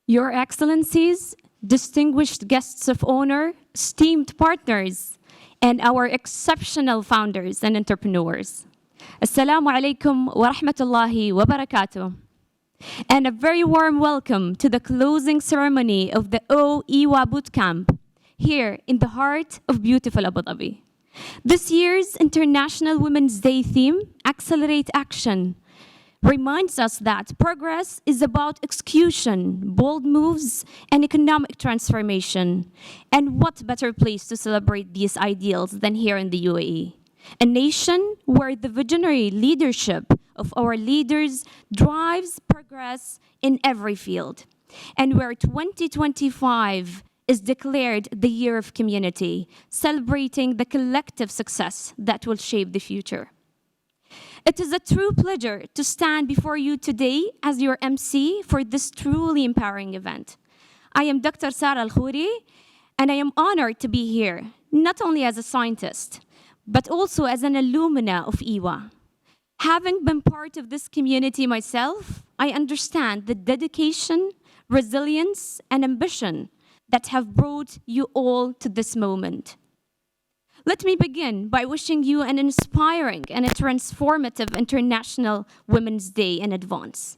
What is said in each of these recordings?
Your Excellencies, distinguished guests of honor, esteemed partners, and our exceptional founders and entrepreneurs. Assalamu alaikum wa rahmatullahi wa barakatuh. And a very warm welcome to the closing ceremony of the EWA Bootcamp here in the heart of beautiful Abu Dhabi. This year's International Women's Day theme, Accelerate Action, reminds us that progress is about execution, bold moves, and economic transformation. And what better place to celebrate these ideals than here in the UAE? A nation where the visionary leadership of our leaders drives progress in every field, and where 2025 is declared the year of community, celebrating the collective success that will shape the future. It is a true pleasure to stand before you today as your MC for this truly empowering event. I am Dr. Sara Al-Khouri, and I am honored to be here, not only as a scientist, but also as an alumna of EWA. Having been part of this community myself, I understand the dedication, resilience, and ambition that have brought you all to this moment. Let me begin by wishing you an inspiring and a transformative International Women's Day in advance.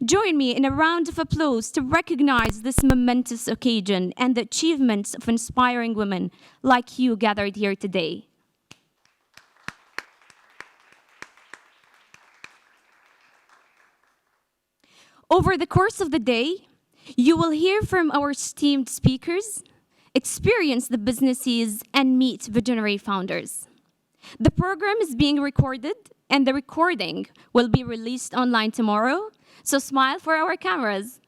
Join me in a round of applause to recognize this momentous occasion and the achievements of inspiring women like you gathered here today. Over the course of the day, you will hear from our esteemed speakers, experience the businesses, and meet visionary founders. The program is being recorded, and the recording will be released online tomorrow, so smile for our cameras.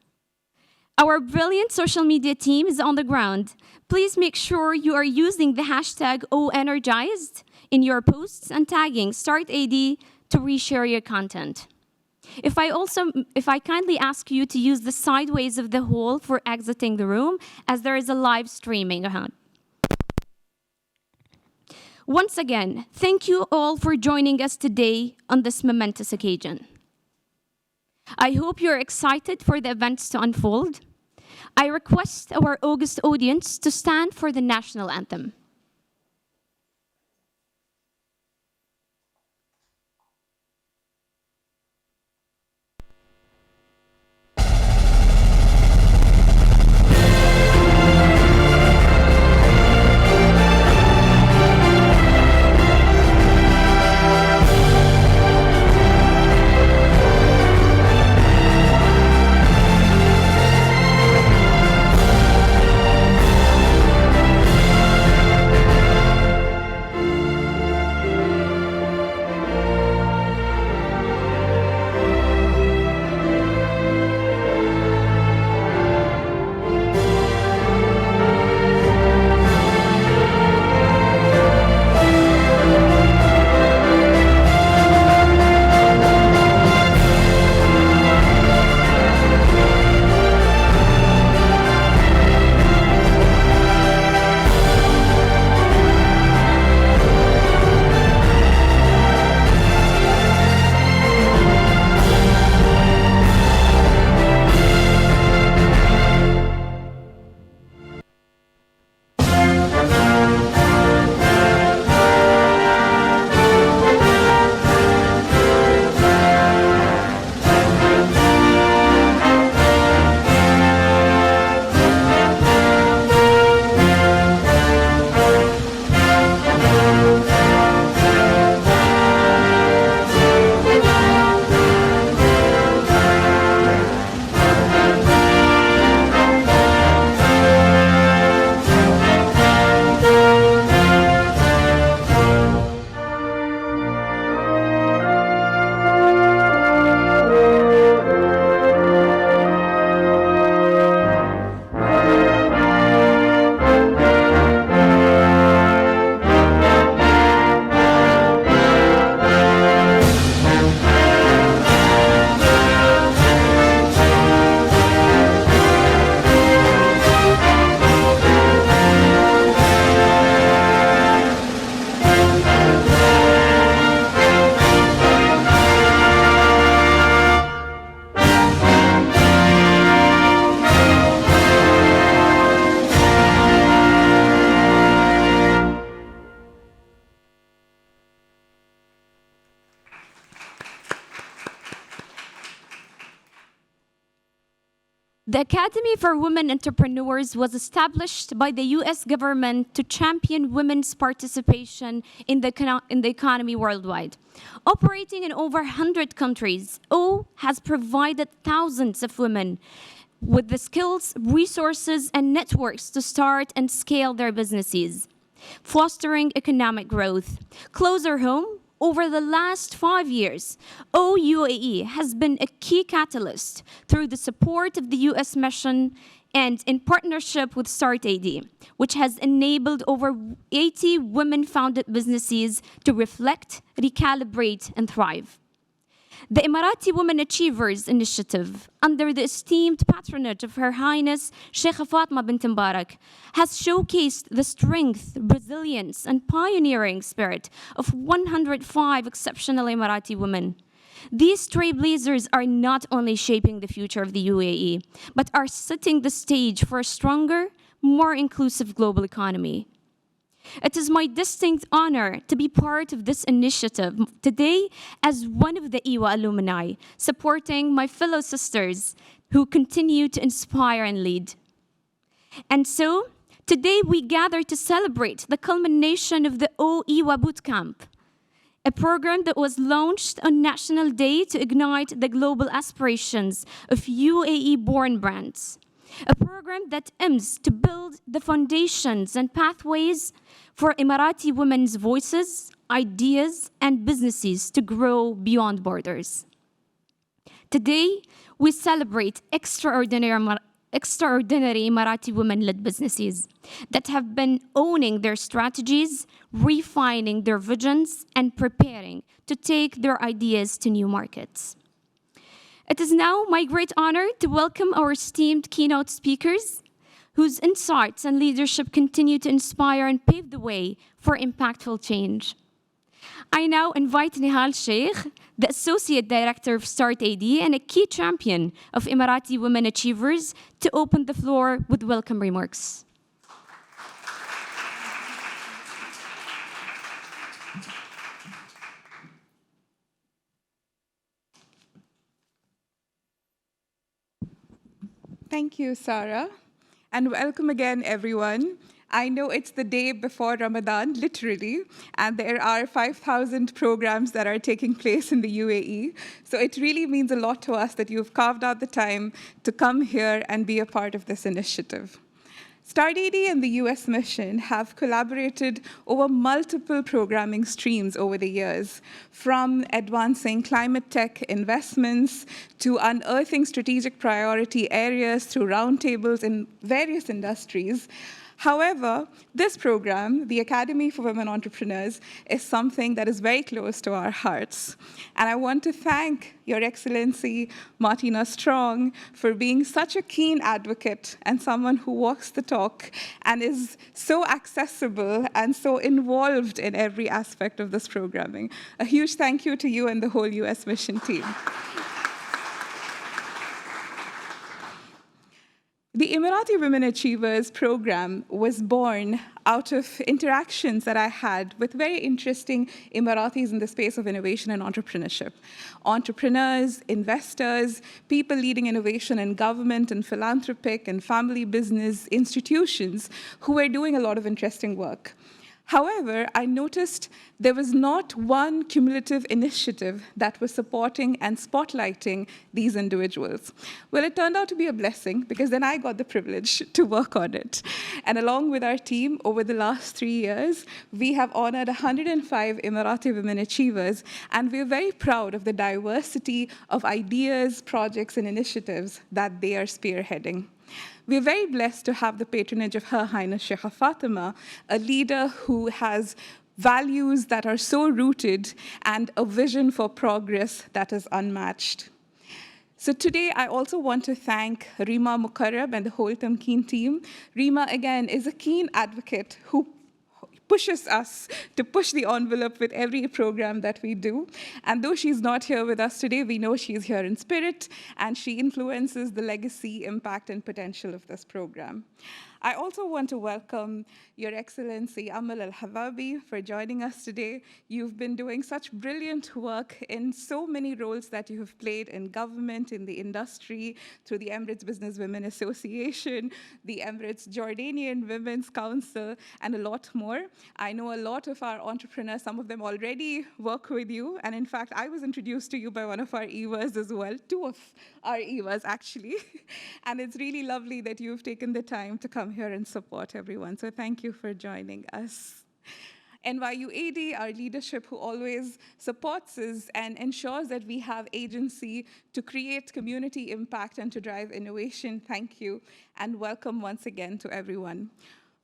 Our brilliant social media team is on the ground. Please make sure you are using the hashtag #OEnergized in your posts and tagging startAD to reshare your content. If I kindly ask you to use the sideways of the hall for exiting the room, as there is a live streaming ahead. Once again, thank you all for joining us today on this momentous occasion. I hope you're excited for the events to unfold. I request our august audience to stand for the national anthem. The Academy for Women Entrepreneurs was established by the US government to champion women's participation in the economy worldwide. Operating in over 100 countries, O has provided thousands of women with the skills, resources, and networks to start and scale their businesses, fostering economic growth. Closer home, over the last 5 years, OUAE has been a key catalyst through the support of the US mission and in partnership with startAD, which has enabled over 80 women-founded businesses to reflect, recalibrate, and thrive. The Emirati Women Achievers Initiative, under the esteemed patronage of Her Highness Sheikha Fatma bint Mbarak, has showcased the strength, resilience, and pioneering spirit of 105 exceptional Emirati women. These trailblazers are not only shaping the future of the UAE, but are setting the stage for a stronger, more inclusive global economy. It is my distinct honor to be part of this initiative today as one of the EWA alumni, supporting my fellow sisters who continue to inspire and lead. And so, today we gather to celebrate the culmination of the EWA Bootcamp, a program that was launched on National Day to ignite the global aspirations of UAE-born brands. A program that aims to build the foundations and pathways for Emirati women's voices, ideas, and businesses to grow beyond borders. Today, we celebrate extraordinary Emirati women-led businesses that have been owning their strategies, refining their visions, and preparing to take their ideas to new markets. It is now my great honor to welcome our esteemed keynote speakers, whose insights and leadership continue to inspire and pave the way for impactful change. I now invite Nihal Sheikh, the Associate Director of startAD and a key champion of Emirati Women Achievers, to open the floor with welcome remarks. Thank you, Sarah, and welcome again, everyone. I know it's the day before Ramadan, literally, and there are 5,000 programs that are taking place in the UAE. So it really means a lot to us that you've carved out the time to come here and be a part of this initiative. startAD and the US mission have collaborated over multiple programming streams over the years, from advancing climate tech investments to unearthing strategic priority areas through roundtables in various industries. However, this program, the Academy for Women Entrepreneurs, is something that is very close to our hearts. And I want to thank Your Excellency, Martina Strong, for being such a keen advocate and someone who walks the talk and is so accessible and so involved in every aspect of this programming. A huge thank you to you and the whole US mission team. The Emirati Women Achievers program was born out of interactions that I had with very interesting Emiratis in the space of innovation and entrepreneurship. Entrepreneurs, investors, people leading innovation in government and philanthropic and family business institutions who were doing a lot of interesting work. However, I noticed there was not one cumulative initiative that was supporting and spotlighting these individuals. Well, it turned out to be a blessing because then I got the privilege to work on it. And along with our team, over the last 3 years, we have honored 105 Emirati Women Achievers, and we're very proud of the diversity of ideas, projects, and initiatives that they are spearheading. We're very blessed to have the patronage of Her Highness Sheikha Fatima, a leader who has values that are so rooted and a vision for progress that is unmatched. So today, I also want to thank Rima Mukarrab and the whole Tamkeen team. Rima, again, is a keen advocate who pushes us to push the envelope with every program that we do. And though she's not here with us today, we know she's here in spirit, and she influences the legacy, impact, and potential of this program. I also want to welcome Your Excellency Amal Al-Hababi for joining us today. You've been doing such brilliant work in so many roles that you have played in government, in the industry, through the Emirates Business Women Association, the Emirates Jordanian Women's Council, and a lot more. I know a lot of our entrepreneurs, some of them already work with you, and in fact, I was introduced to you by one of our EWAs as well, two of our EWAs actually, and it's really lovely that you've taken the time to come here and support everyone. So thank you for joining us. NYUAD, our leadership who always supports us and ensures that we have agency to create community impact and to drive innovation, thank you, and welcome once again to everyone.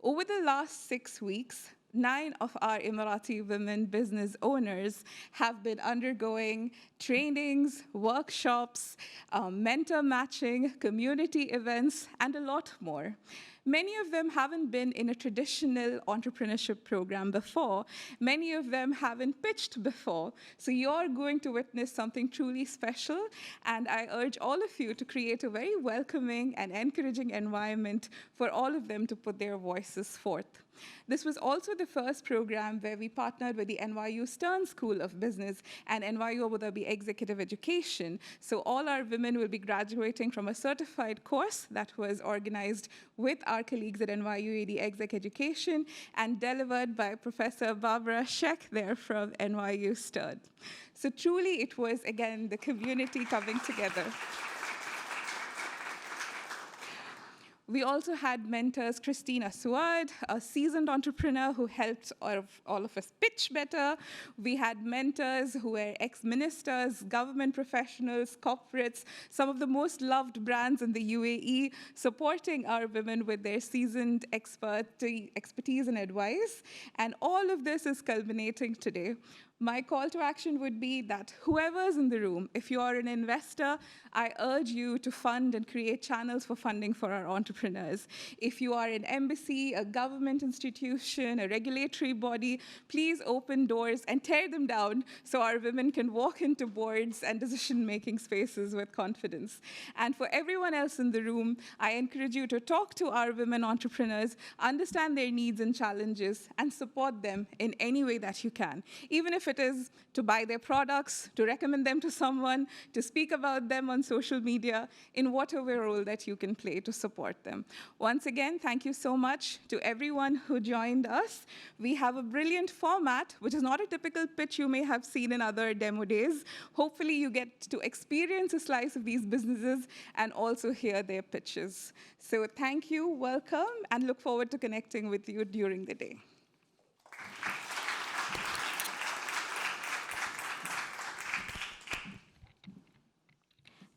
Over the last 6 weeks, 9 of our Emirati women business owners have been undergoing trainings, workshops, mentor matching, community events, and a lot more. Many of them haven't been in a traditional entrepreneurship program before. Many of them haven't pitched before. So you're going to witness something truly special, and I urge all of you to create a very welcoming and encouraging environment for all of them to put their voices forth. This was also the first program where we partnered with the NYU Stern School of Business and NYU Abu Dhabi Executive Education. So all our women will be graduating from a certified course that was organized with our colleagues at NYU AD Exec Education and delivered by Professor Barbara Sheck there from NYU Stern. So truly it was, again, the community coming together. We also had mentors, Christina Suad, a seasoned entrepreneur who helped all of us pitch better. We had mentors who were ex-ministers, government professionals, corporates, some of the most loved brands in the UAE, supporting our women with their seasoned expertise and advice. And all of this is culminating today. My call to action would be that whoever's in the room, if you are an investor, I urge you to fund and create channels for funding for our entrepreneurs. If you are an embassy, a government institution, a regulatory body, please open doors and tear them down so our women can walk into boards and decision-making spaces with confidence. And for everyone else in the room, I encourage you to talk to our women entrepreneurs, understand their needs and challenges, and support them in any way that you can. Even if it is to buy their products, to recommend them to someone, to speak about them on social media, in whatever role that you can play to support them. Once again, thank you so much to everyone who joined us. We have a brilliant format, which is not a typical pitch you may have seen in other demo days. Hopefully you get to experience a slice of these businesses and also hear their pitches. So thank you, welcome, and look forward to connecting with you during the day.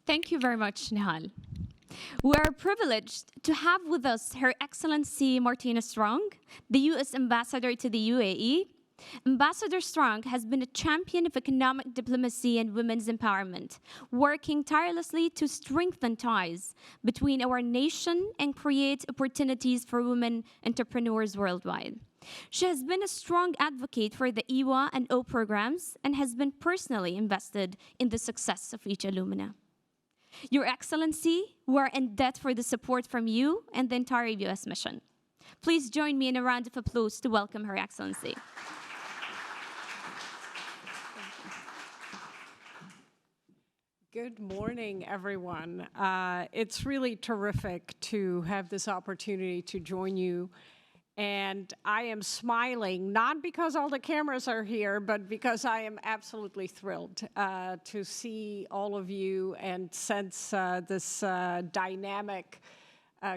Thank you very much, Nihal. We are privileged to have with us Her Excellency Martina Strong, the U.S. Ambassador to the UAE. Ambassador Strong has been a champion of economic diplomacy and women's empowerment, working tirelessly to strengthen ties between our nation and create opportunities for women entrepreneurs worldwide. She has been a strong advocate for the EWA and O programs and has been personally invested in the success of each alumna. Your Excellency, we are in debt for the support from you and the entire U.S. mission. Please join me in a round of applause to welcome Her Excellency. Good morning, everyone. It's really terrific to have this opportunity to join you. And I am smiling, not because all the cameras are here, but because I am absolutely thrilled to see all of you and sense this dynamic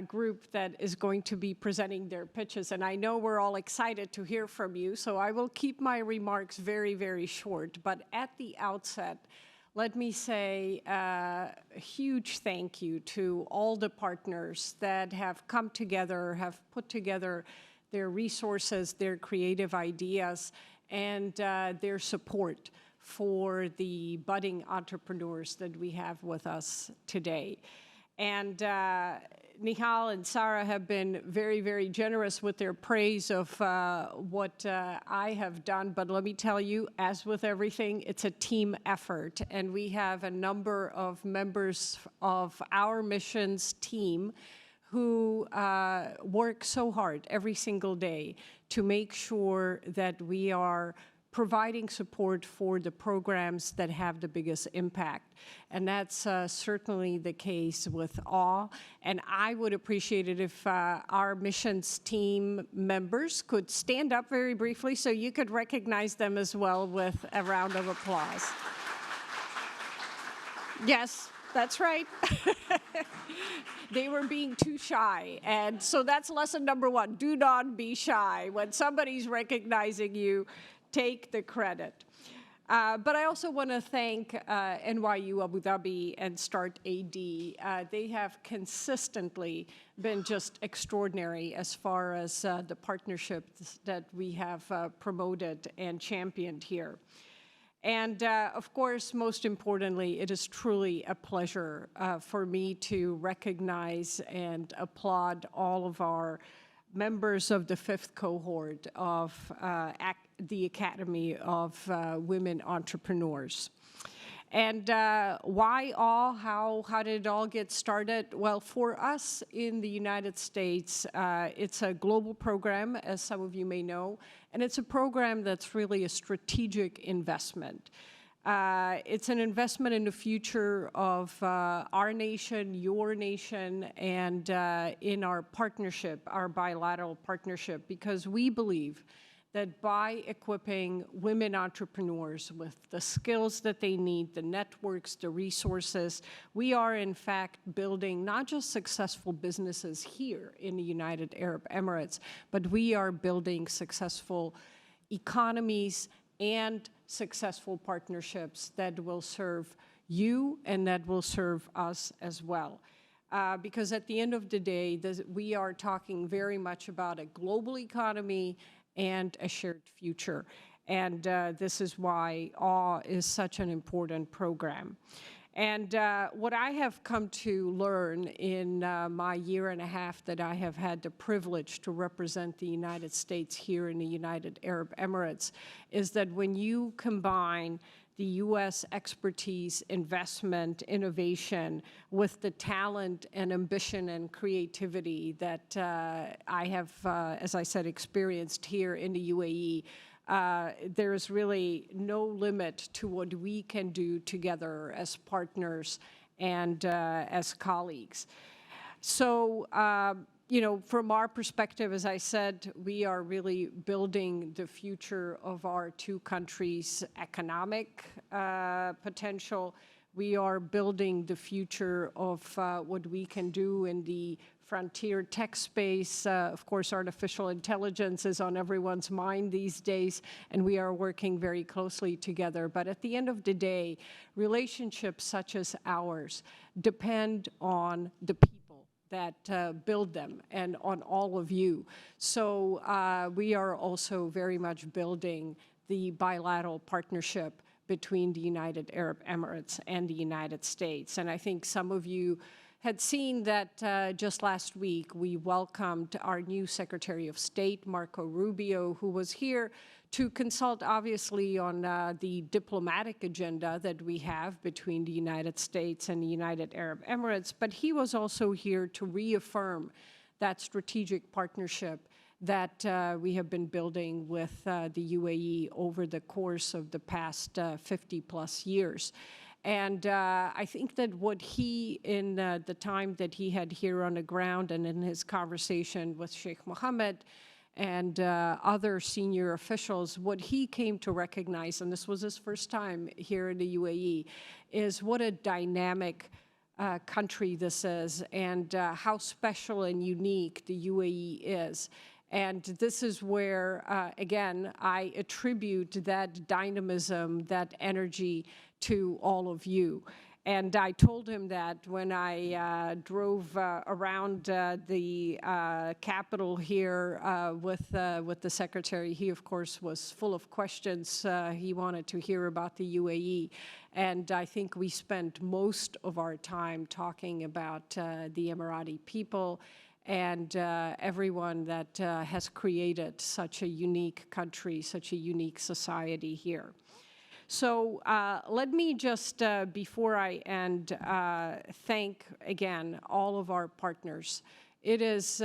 group that is going to be presenting their pitches. And I know we're all excited to hear from you, so I will keep my remarks very, very short. But at the outset, let me say a huge thank you to all the partners that have come together, have put together their resources, their creative ideas, and their support for the budding entrepreneurs that we have with us today. And Nihal and Sarah have been very, very generous with their praise of what I have done. But let me tell you, as with everything, it's a team effort. And we have a number of members of our missions team who work so hard every single day to make sure that we are providing support for the programs that have the biggest impact. And that's certainly the case with EWA. And I would appreciate it if our missions team members could stand up very briefly so you could recognize them as well with a round of applause. Yes, that's right. They were being too shy. And so that's lesson number one. Do not be shy. When somebody's recognizing you, take the credit. But I also want to thank NYU Abu Dhabi and startAD. They have consistently been just extraordinary as far as the partnerships that we have promoted and championed here. And of course, most importantly, it is truly a pleasure for me to recognize and applaud all of our members of the 5th cohort of the Academy of Women Entrepreneurs. And why all? How did it all get started? Well, for us in the United States, it's a global program, as some of you may know, and it's a program that's really a strategic investment. It's an investment in the future of our nation, your nation, and in our partnership, our bilateral partnership, because we believe that by equipping women entrepreneurs with the skills that they need, the networks, the resources, we are in fact building not just successful businesses here in the United Arab Emirates, but we are building successful economies and successful partnerships that will serve you and that will serve us as well. Because at the end of the day, we are talking very much about a global economy and a shared future. And this is why EWA is such an important program. And what I have come to learn in my year and a half that I have had the privilege to represent the United States here in the United Arab Emirates is that when you combine the U.S. expertise, investment, innovation with the talent and ambition and creativity that I have, as I said, experienced here in the UAE, there is really no limit to what we can do together as partners and as colleagues. So, you know, from our perspective, as I said, we are really building the future of our two countries' economic potential. We are building the future of what we can do in the frontier tech space. Of course, artificial intelligence is on everyone's mind these days, and we are working very closely together. But at the end of the day, relationships such as ours depend on the people that build them and on all of you. So we are also very much building the bilateral partnership between the United Arab Emirates and the United States. And I think some of you had seen that just last week we welcomed our new Secretary of State, Marco Rubio, who was here to consult, obviously, on the diplomatic agenda that we have between the United States and the United Arab Emirates. But he was also here to reaffirm that strategic partnership that we have been building with the UAE over the course of the past 50-plus years. And I think that what he, in the time that he had here on the ground and in his conversation with Sheikh Mohammed and other senior officials, what he came to recognize, and this was his first time here in the UAE, is what a dynamic country this is and how special and unique the UAE is. And this is where, again, I attribute that dynamism, that energy to all of you. And I told him that when I drove around the Capitol here with the secretary. He, of course, was full of questions. He wanted to hear about the UAE. And I think we spent most of our time talking about the Emirati people and everyone that has created such a unique country, such a unique society here. So let me just, before I end, thank again all of our partners. It is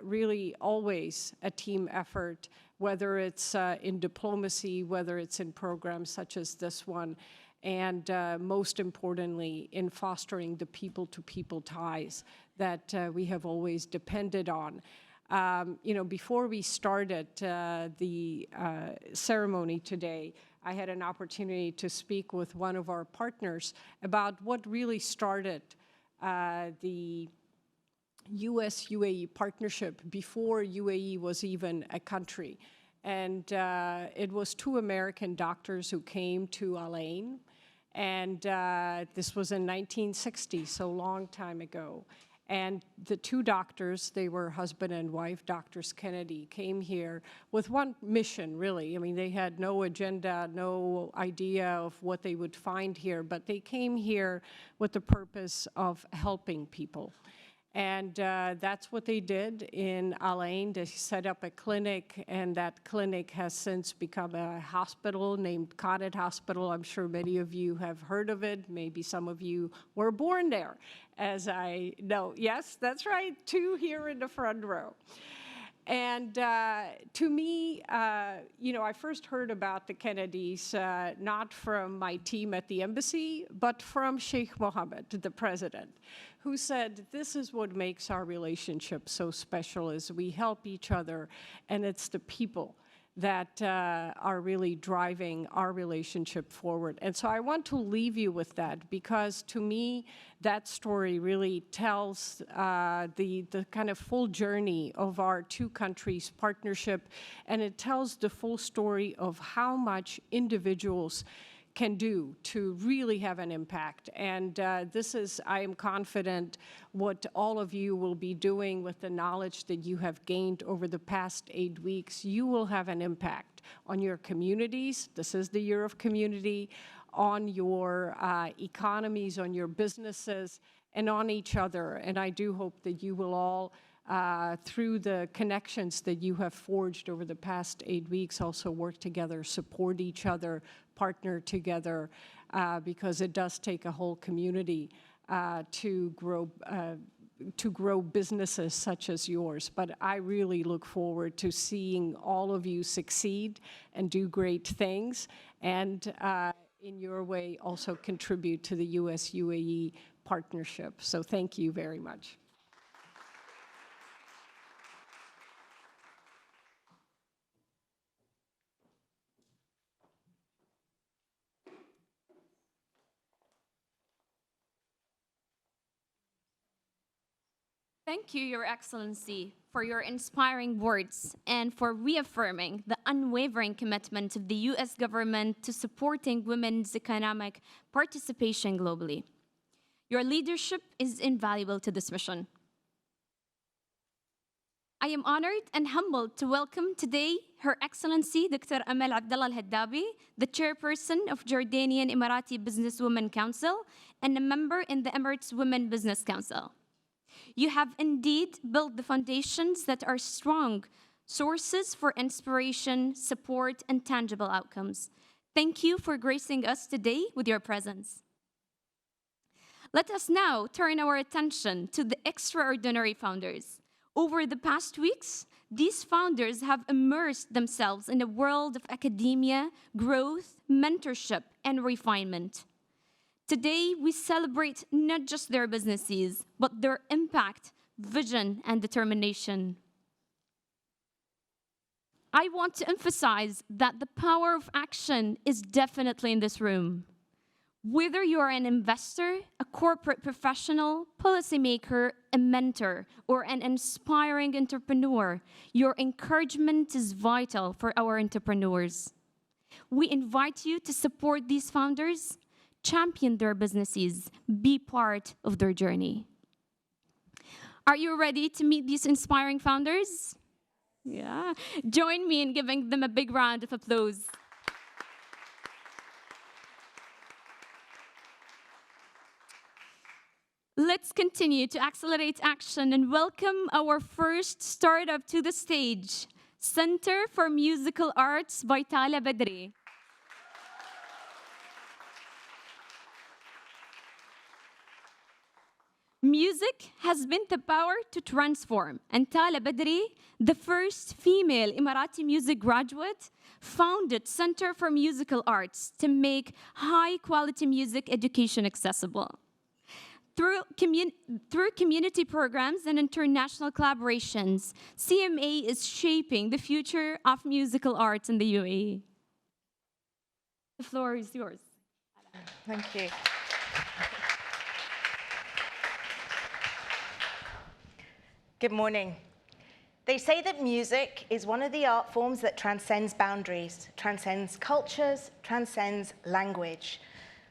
really always a team effort, whether it's in diplomacy, whether it's in programs such as this one, and most importantly, in fostering the people-to-people ties that we have always depended on. You know, before we started the ceremony today, I had an opportunity to speak with one of our partners about what really started the US-UAE partnership before UAE was even a country. And it was 2 American doctors who came to Al Ain, and this was in 1960, so long time ago. And the 2 doctors, they were husband and wife, Doctors Kennedy, came here with one mission, really. I mean, they had no agenda, no idea of what they would find here, but they came here with the purpose of helping people. And that's what they did in Al Ain. They set up a clinic, and that clinic has since become a hospital named keynote Hospital. I'm sure many of you have heard of it. Maybe some of you were born there, as I know. Yes, that's right, 2 here in the front row. And to me, you know, I first heard about the Kennedys not from my team at the embassy, but from Sheikh Mohammed, the president, who said, this is what makes our relationship so special, is we help each other, and it's the people that are really driving our relationship forward. And so I want to leave you with that, because to me, that story really tells the kind of full journey of our 2 countries' partnership, and it tells the full story of how much individuals can do to really have an impact. And this is, I am confident, what all of you will be doing with the knowledge that you have gained over the past 8 weeks. You will have an impact on your communities. This is the year of community, on your economies, on your businesses, and on each other. And I do hope that you will all, through the connections that you have forged over the past 8 weeks, also work together, support each other, partner together, because it does take a whole community to grow businesses such as yours. But I really look forward to seeing all of you succeed and do great things, and in your way also contribute to the US-UAE partnership. So thank you very much. Thank you, Your Excellency, for your inspiring words and for reaffirming the unwavering commitment of the U.S. government to supporting women's economic participation globally. Your leadership is invaluable to this mission. I am honored and humbled to welcome today Her Excellency Dr. Amal Abdallah Al-Haddabi, the chairperson of Jordanian Emirati Businesswomen Council and a member in the Emirates Women Business Council. You have indeed built the foundations that are strong sources for inspiration, support, and tangible outcomes. Thank you for gracing us today with your presence. Let us now turn our attention to the extraordinary founders. Over the past weeks, these founders have immersed themselves in a world of academia, growth, mentorship, and refinement. Today, we celebrate not just their businesses, but their impact, vision, and determination. I want to emphasize that the power of action is definitely in this room. Whether you are an investor, a corporate professional, policymaker, a mentor, or an inspiring entrepreneur, your encouragement is vital for our entrepreneurs. We invite you to support these founders, champion their businesses, be part of their journey. Are you ready to meet these inspiring founders? Yeah. Join me in giving them a big round of applause. Let's continue to accelerate action and welcome our first startup to the stage, Center for Musical Arts by Tala Badri. Music has been the power to transform, and Tala Badri, the first female Emirati music graduate, founded Center for Musical Arts to make high-quality music education accessible. Through community programs and international collaborations, CMA is shaping the future of musical arts in the UAE. The floor is yours. Thank you. Good morning. They say that music is one of the art forms that transcends boundaries, transcends cultures, transcends language.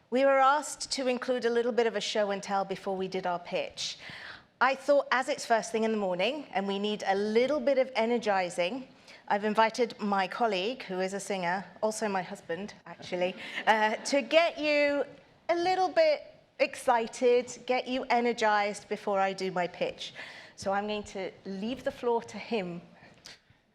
We were asked to include a little bit of a show and tell before we did our pitch. I thought, as it's first thing in the morning and we need a little bit of energizing, I've invited my colleague, who is a singer, also my husband, actually, to get you a little bit excited, get you energized before I do my pitch. So I'm going to leave the floor to him.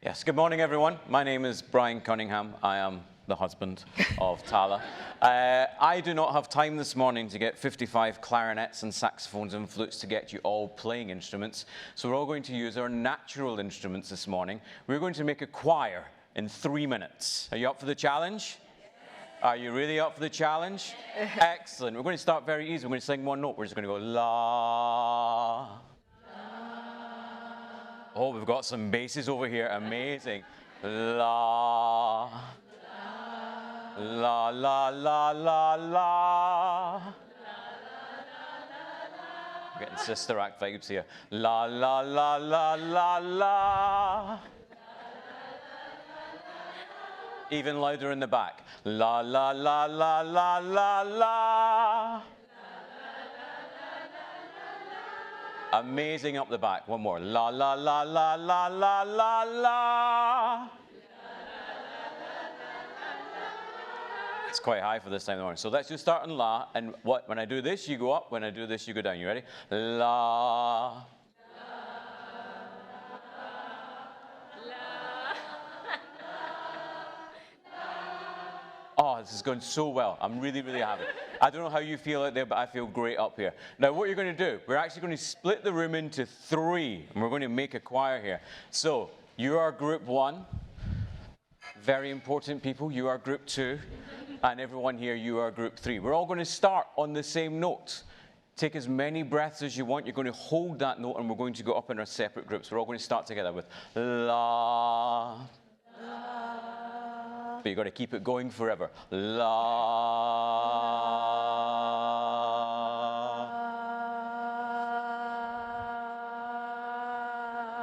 Yes, good morning, everyone. My name is Brian Cunningham. I am the husband of Tala. I do not have time this morning to get 55 clarinets and saxophones and flutes to get you all playing instruments. So we're all going to use our natural instruments this morning. We're going to make a choir in 3 minutes. Are you up for the challenge? Are you really up for the challenge? Excellent. We're going to start very easy. We're going to sing one note. We're just going to go la. Oh, we've got some basses over here. Amazing. La. La, la, la, la, la. I'm getting Sister Act vibes here. La, la, la, la, la, la. Even louder in the back. La, la, la, la, la, la, la. Amazing up the back. One more. La, la, la, la, la, la, la, la. It's quite high for this time of the morning. So let's just start on la, and when I do this, you go up. When I do this, you go down. You ready? La. Oh, this is going so well. I'm really, really happy. I don't know how you feel out there, but I feel great up here. Now, what you're going to do, we're actually going to split the room into 3, and we're going to make a choir here. So you are group 1. Very important people. You are group 2. And everyone here, you are group 3. We're all going to start on the same note. Take as many breaths as you want. You're going to hold that note, and we're going to go up in our separate groups. We're all going to start together with la. La. But you've got to keep it going forever. La.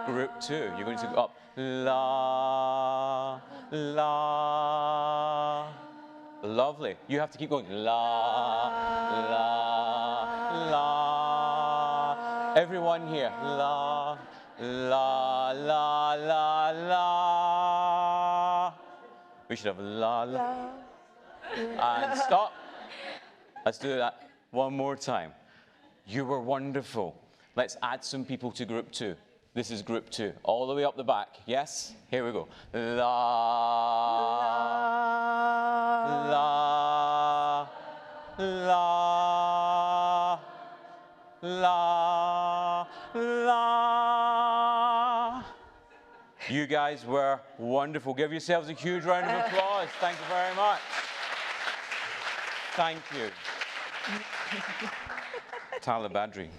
Group 2, you're going to go up. La. La. Lovely. You have to keep going. La, la, la. Everyone here. La, la, la, la, la. We should have la, la. And stop. Let's do that one more time. You were wonderful. Let's add some people to group 2. This is group 2, all the way up the back. Yes? Here we go. La, la, la, la, la. You guys were wonderful. Give yourselves a huge round of applause. Thank you very much. Thank you. Tala Badri.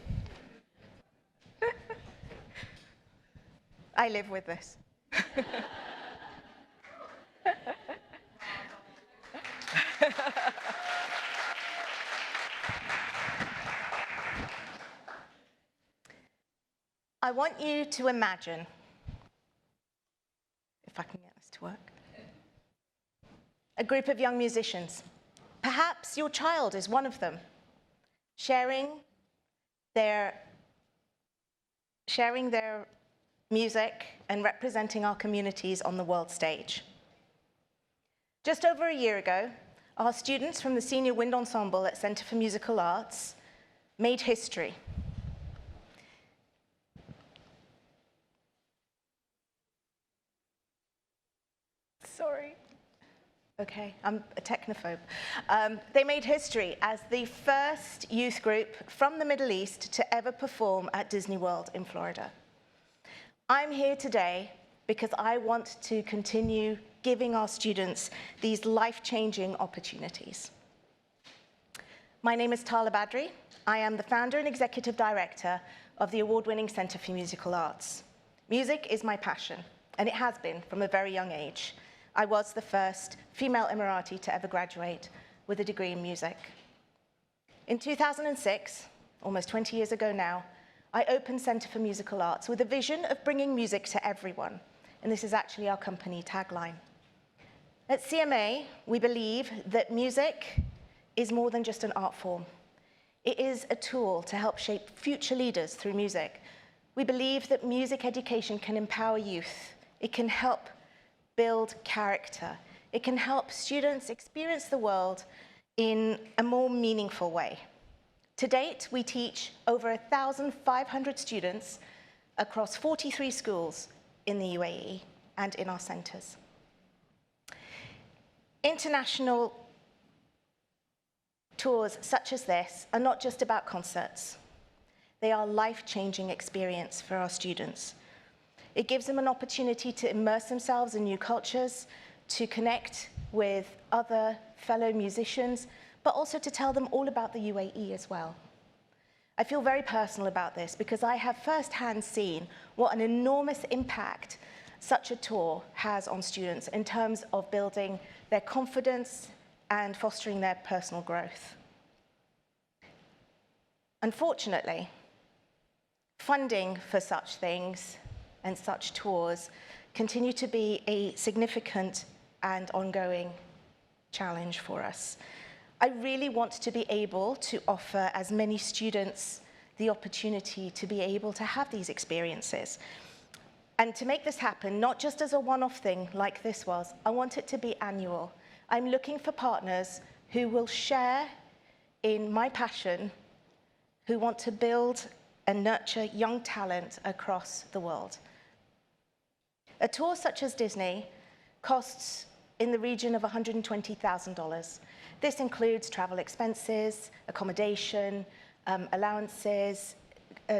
I live with this. I want you to imagine, if I can get this to work, a group of young musicians. Perhaps your child is one of them, sharing their music and representing our communities on the world stage. Just over a year ago, our students from the Senior Wind Ensemble at Centre for Musical Arts made history. Sorry. Okay, I'm a technophobe. They made history as the first youth group from the Middle East to ever perform at Disney World in Florida. I'm here today because I want to continue giving our students these life-changing opportunities. My name is Tala Badri. I am the founder and executive director of the award-winning Centre for Musical Arts. Music is my passion, and it has been from a very young age. I was the first female Emirati to ever graduate with a degree in music. In 2006, almost 20 years ago now, I opened Centre for Musical Arts with a vision of bringing music to everyone, and this is actually our company tagline. At CMA, we believe that music is more than just an art form. It is a tool to help shape future leaders through music. We believe that music education can empower youth. It can help build character. It can help students experience the world in a more meaningful way. To date, we teach over 1,500 students across 43 schools in the UAE and in our centres. International tours such as this are not just about concerts. They are life-changing experience for our students. It gives them an opportunity to immerse themselves in new cultures, to connect with other fellow musicians, but also to tell them all about the UAE as well. I feel very personal about this because I have firsthand seen what an enormous impact such a tour has on students in terms of building their confidence and fostering their personal growth. Unfortunately, funding for such things and such tours continue to be a significant and ongoing challenge for us. I really want to be able to offer as many students the opportunity to be able to have these experiences. And to make this happen, not just as a one-off thing like this was, I want it to be annual. I'm looking for partners who will share in my passion, who want to build and nurture young talent across the world. A tour such as Disney costs in the region of $120,000. This includes travel expenses, accommodation, allowances,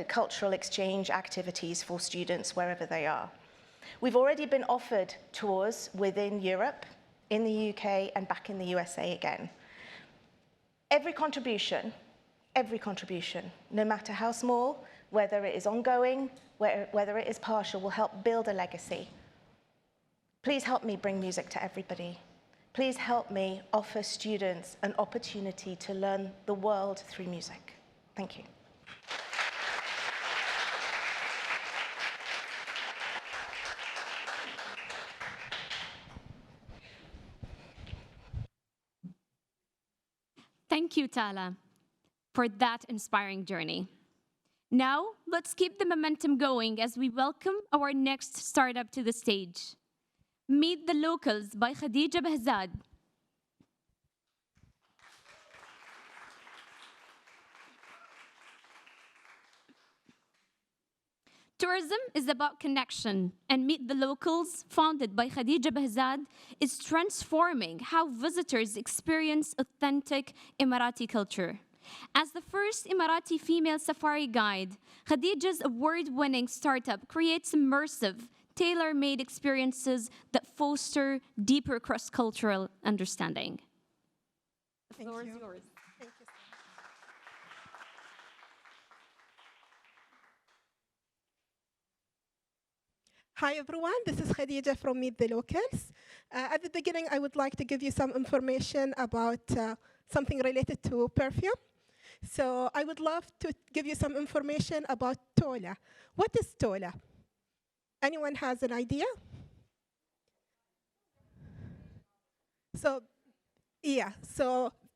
cultural exchange activities for students wherever they are. We've already been offered tours within Europe, in the UK, and back in the USA again. Every contribution, no matter how small, whether it is ongoing, whether it is partial, will help build a legacy. Please help me bring music to everybody. Please help me offer students an opportunity to learn the world through music. Thank you. Thank you, Tala, for that inspiring journey. Now, let's keep the momentum going as we welcome our next startup to the stage. Meet the Locals by Khadija Behzad. Tourism is about connection, and Meet the Locals, founded by Khadija Behzad, is transforming how visitors experience authentic Emirati culture. As the first Emirati female safari guide, Khadija's award-winning startup creates immersive, tailor-made experiences that foster deeper cross-cultural understanding. The floor is yours. Thank you. Hi everyone, this is Khadija from Meet the Locals. At the beginning, I would like to give you some information about something related to perfume. So I would love to give you some information about Tola. What is Tola? Anyone has an idea? So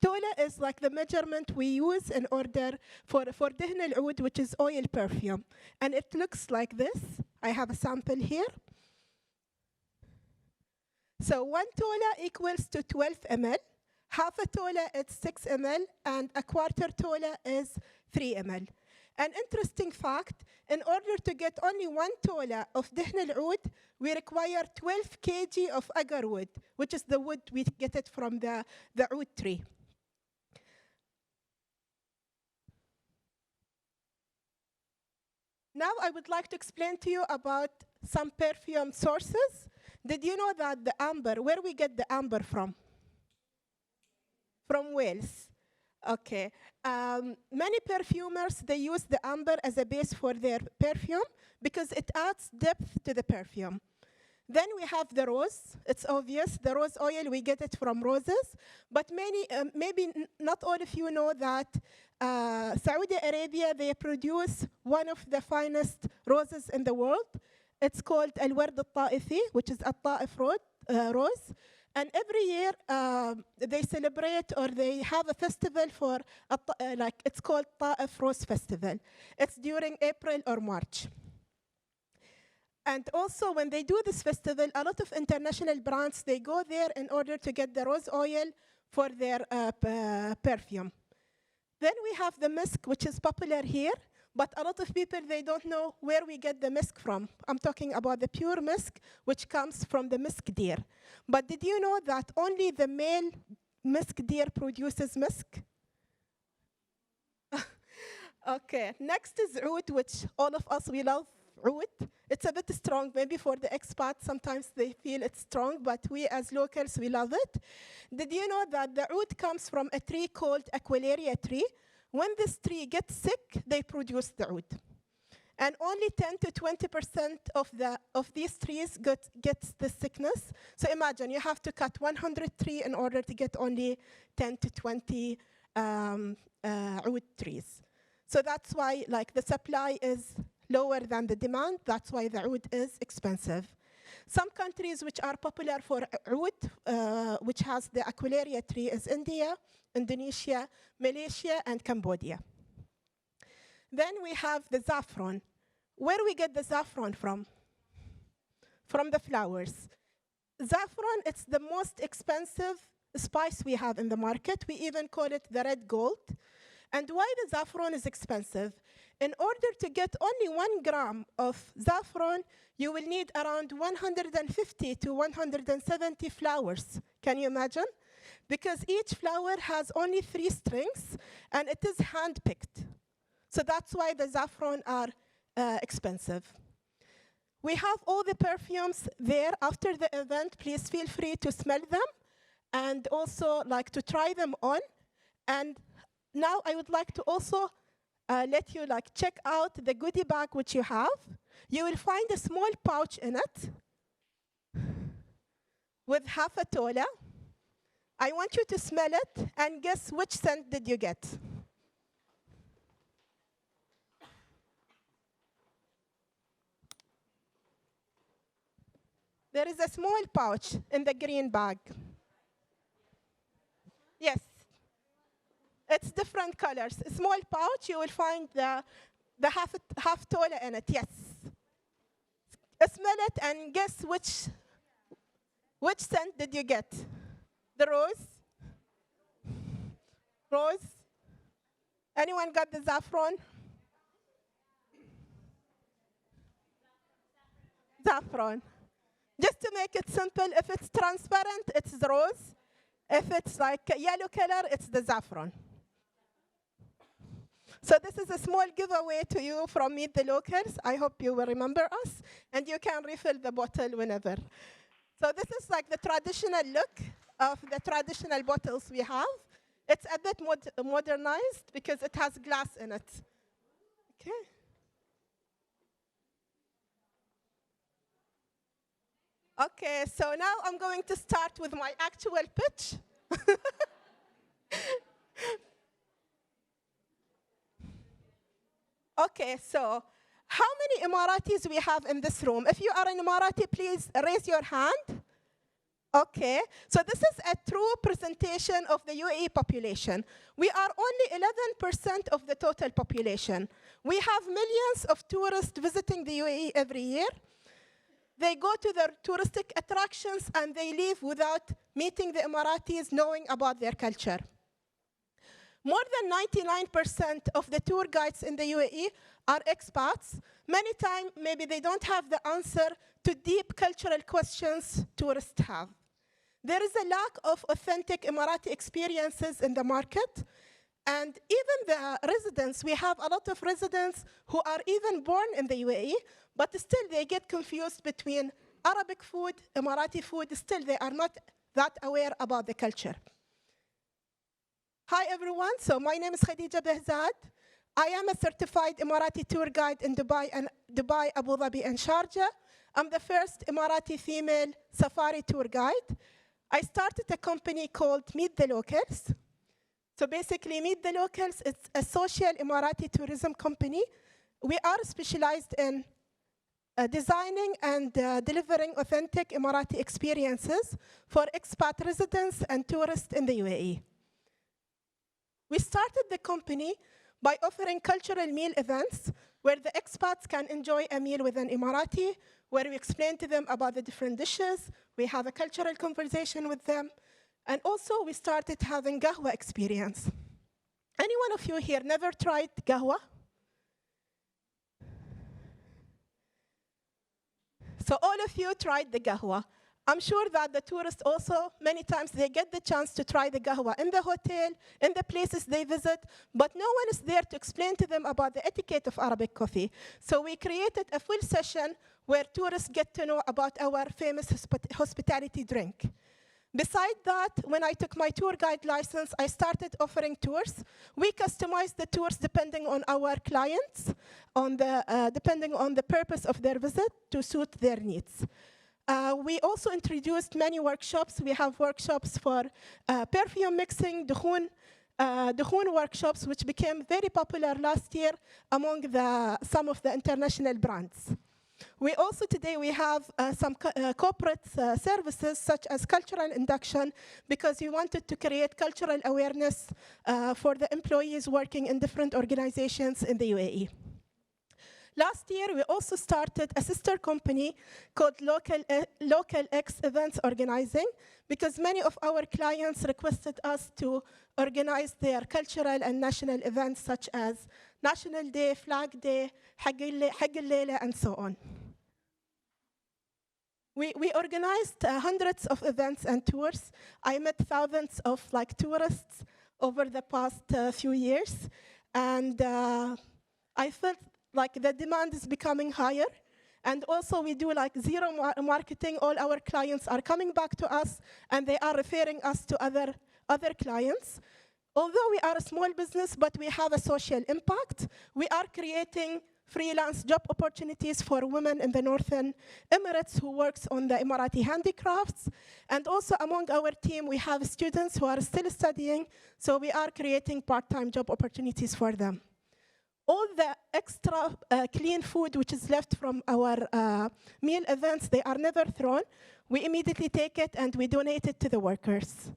Tola is like the measurement we use in order for دهن العود, which is oil perfume. And it looks like this. I have a sample here. So 1 tola equals to 12 ml. Half a tola is 6 ml, and a quarter tola is 3 ml. An interesting fact, in order to get only 1 tola of دهن العود, we require 12 kg of agar wood, which is the wood we get it from the oud tree. Now I would like to explain to you about some perfume sources. Did you know that the amber, where we get the amber from? From Wales. Okay. Many perfumers, they use the amber as a base for their perfume because it adds depth to the perfume. Then we have the rose. It's obvious. The rose oil, we get it from roses. But maybe not all of you know that Saudi Arabia, they produce one of the finest roses in the world. It's called Al-Ward al-Ta'ifi, which is a Ta'if rose. And every year, they celebrate or they have a festival for, it's called Ta'if Rose Festival. It's during April or March. And also, when they do this festival, a lot of international brands, they go there in order to get the rose oil for their perfume. Then we have the musk, which is popular here. But a lot of people, they don't know where we get the musk from. I'm talking about the pure musk, which comes from the musk deer. But did you know that only the male musk deer produces musk? Okay, next is oud, which all of us, we love oud. It's a bit strong, maybe for the expats, sometimes they feel it's strong, but we as locals, we love it. Did you know that the oud comes from a tree called Aquilaria tree? When this tree gets sick, they produce the oud. And only 10 to 20% of these trees gets the sickness. So imagine, you have to cut 100 trees in order to get only 10 to 20 oud trees. So that's why the supply is lower than the demand. That's why the oud is expensive. Some countries which are popular for oud, which has the Aquilaria tree, is India, Indonesia, Malaysia, and Cambodia. Then we have the saffron. Where we get the saffron from? From the flowers. Saffron, it's the most expensive spice we have in the market. We even call it the red gold. And why the saffron is expensive? In order to get only 1 gram of saffron, you will need around 150 to 170 flowers. Can you imagine? Because each flower has only 3 strings, and it is hand-picked. So that's why the saffron are expensive. We have all the perfumes there. After the event, please feel free to smell them and also to try them on. And now I would like to also let you check out the goodie bag which you have. You will find a small pouch in it with half a tola. I want you to smell it and guess which scent did you get. There is a small pouch in the green bag. Yes. It's different colors. A small pouch, you will find the half tola in it, yes. Smell it and guess which scent did you get? The rose? Rose? Anyone got the saffron? Saffron. Just to make it simple, if it's transparent, it's the rose. If it's a yellow color, it's the saffron. So this is a small giveaway to you from Meet the Locals. I hope you will remember us, and you can refill the bottle whenever. So this is the traditional look of the traditional bottles we have. It's a bit modernized because it has glass in it. Okay. Okay, so now I'm going to start with my actual pitch. Okay, so how many Emiratis we have in this room? If you are an Emirati, please raise your hand. Okay, so this is a true presentation of the UAE population. We are only 11% of the total population. We have millions of tourists visiting the UAE every year. They go to their touristic attractions and they leave without meeting the Emiratis, knowing about their culture. More than 99% of the tour guides in the UAE are expats. Many times, maybe they don't have the answer to deep cultural questions tourists have. There is a lack of authentic Emirati experiences in the market. And even the residents, we have a lot of residents who are even born in the UAE, but still they get confused between Arabic food, Emirati food. Still, they are not that aware about the culture. Hi, everyone. So my name is Khadija Behzad. I am a certified Emirati tour guide in Dubai, Abu Dhabi, and Sharjah. I'm the first Emirati female safari tour guide. I started a company called Meet the Locals. So basically, Meet the Locals is a social Emirati tourism company. We are specialized in designing and delivering authentic Emirati experiences for expat residents and tourists in the UAE. We started the company by offering cultural meal events where the expats can enjoy a meal with an Emirati, where we explain to them about the different dishes. We have a cultural conversation with them. And also, we started having qahwa experience. Any one of you here never tried qahwa? So all of you tried the qahwa. I'm sure that the tourists also, many times, they get the chance to try the qahwa in the hotel, in the places they visit, but no one is there to explain to them about the etiquette of Arabic coffee. So we created a full session where tourists get to know about our famous hospitality drink. Besides that, when I took my tour guide license, I started offering tours. We customized the tours depending on our clients, depending on the purpose of their visit to suit their needs. We also introduced many workshops. We have workshops for perfume mixing, dukhun workshops, which became very popular last year among some of the international brands. We also today we have some corporate services such as cultural induction, because we wanted to create cultural awareness for the employees working in different organizations in the UAE. Last year, we also started a sister company called Local X Events Organizing, because many of our clients requested us to organize their cultural and national events such as National Day, Flag Day, Hag al-Layla, and so on. We organized hundreds of events and tours. I met thousands of tourists over the past few years, and I felt like the demand is becoming higher. And also we do zero marketing. All our clients are coming back to us and they are referring us to other clients. Although we are a small business, but we have a social impact. We are creating freelance job opportunities for women in the Northern Emirates who works on the Emirati handicrafts. And also among our team, we have students who are still studying, so we are creating part-time job opportunities for them. All the extra clean food which is left from our meal events, they are never thrown. We immediately take it and we donate it to the workers.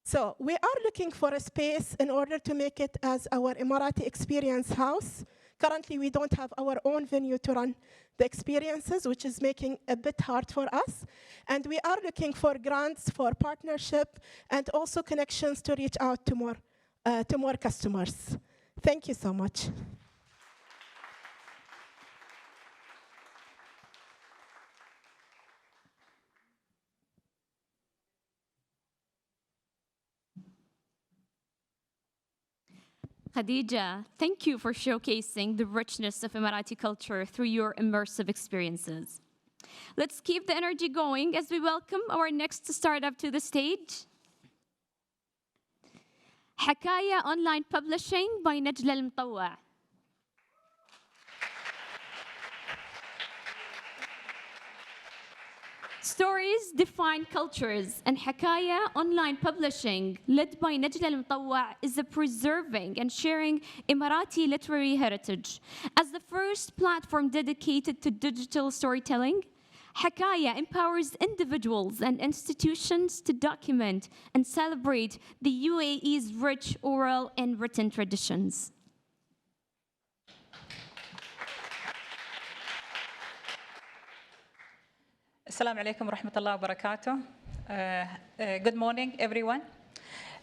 So we are looking for a space in order to make it as our Emirati experience house. Currently, we don't have our own venue to run the experiences, which is making a bit hard for us. And we are looking for grants for partnership and also connections to reach out to more customers. Thank you so much. Khadija, thank you for showcasing the richness of Emirati culture through your immersive experiences. Let's keep the energy going as we welcome our next startup to the stage. حكاية Online Publishing by نجلة المطوع. Stories define cultures, and Hakaya Online Publishing, led by Najla al-Mutawwa, is preserving and sharing Emirati literary heritage. As the first platform dedicated to digital storytelling, Hakaya empowers individuals and institutions to document and celebrate the UAE's rich oral and written traditions. Assalamu alaikum wa rahmatullahi wa barakatuh. Good morning, everyone.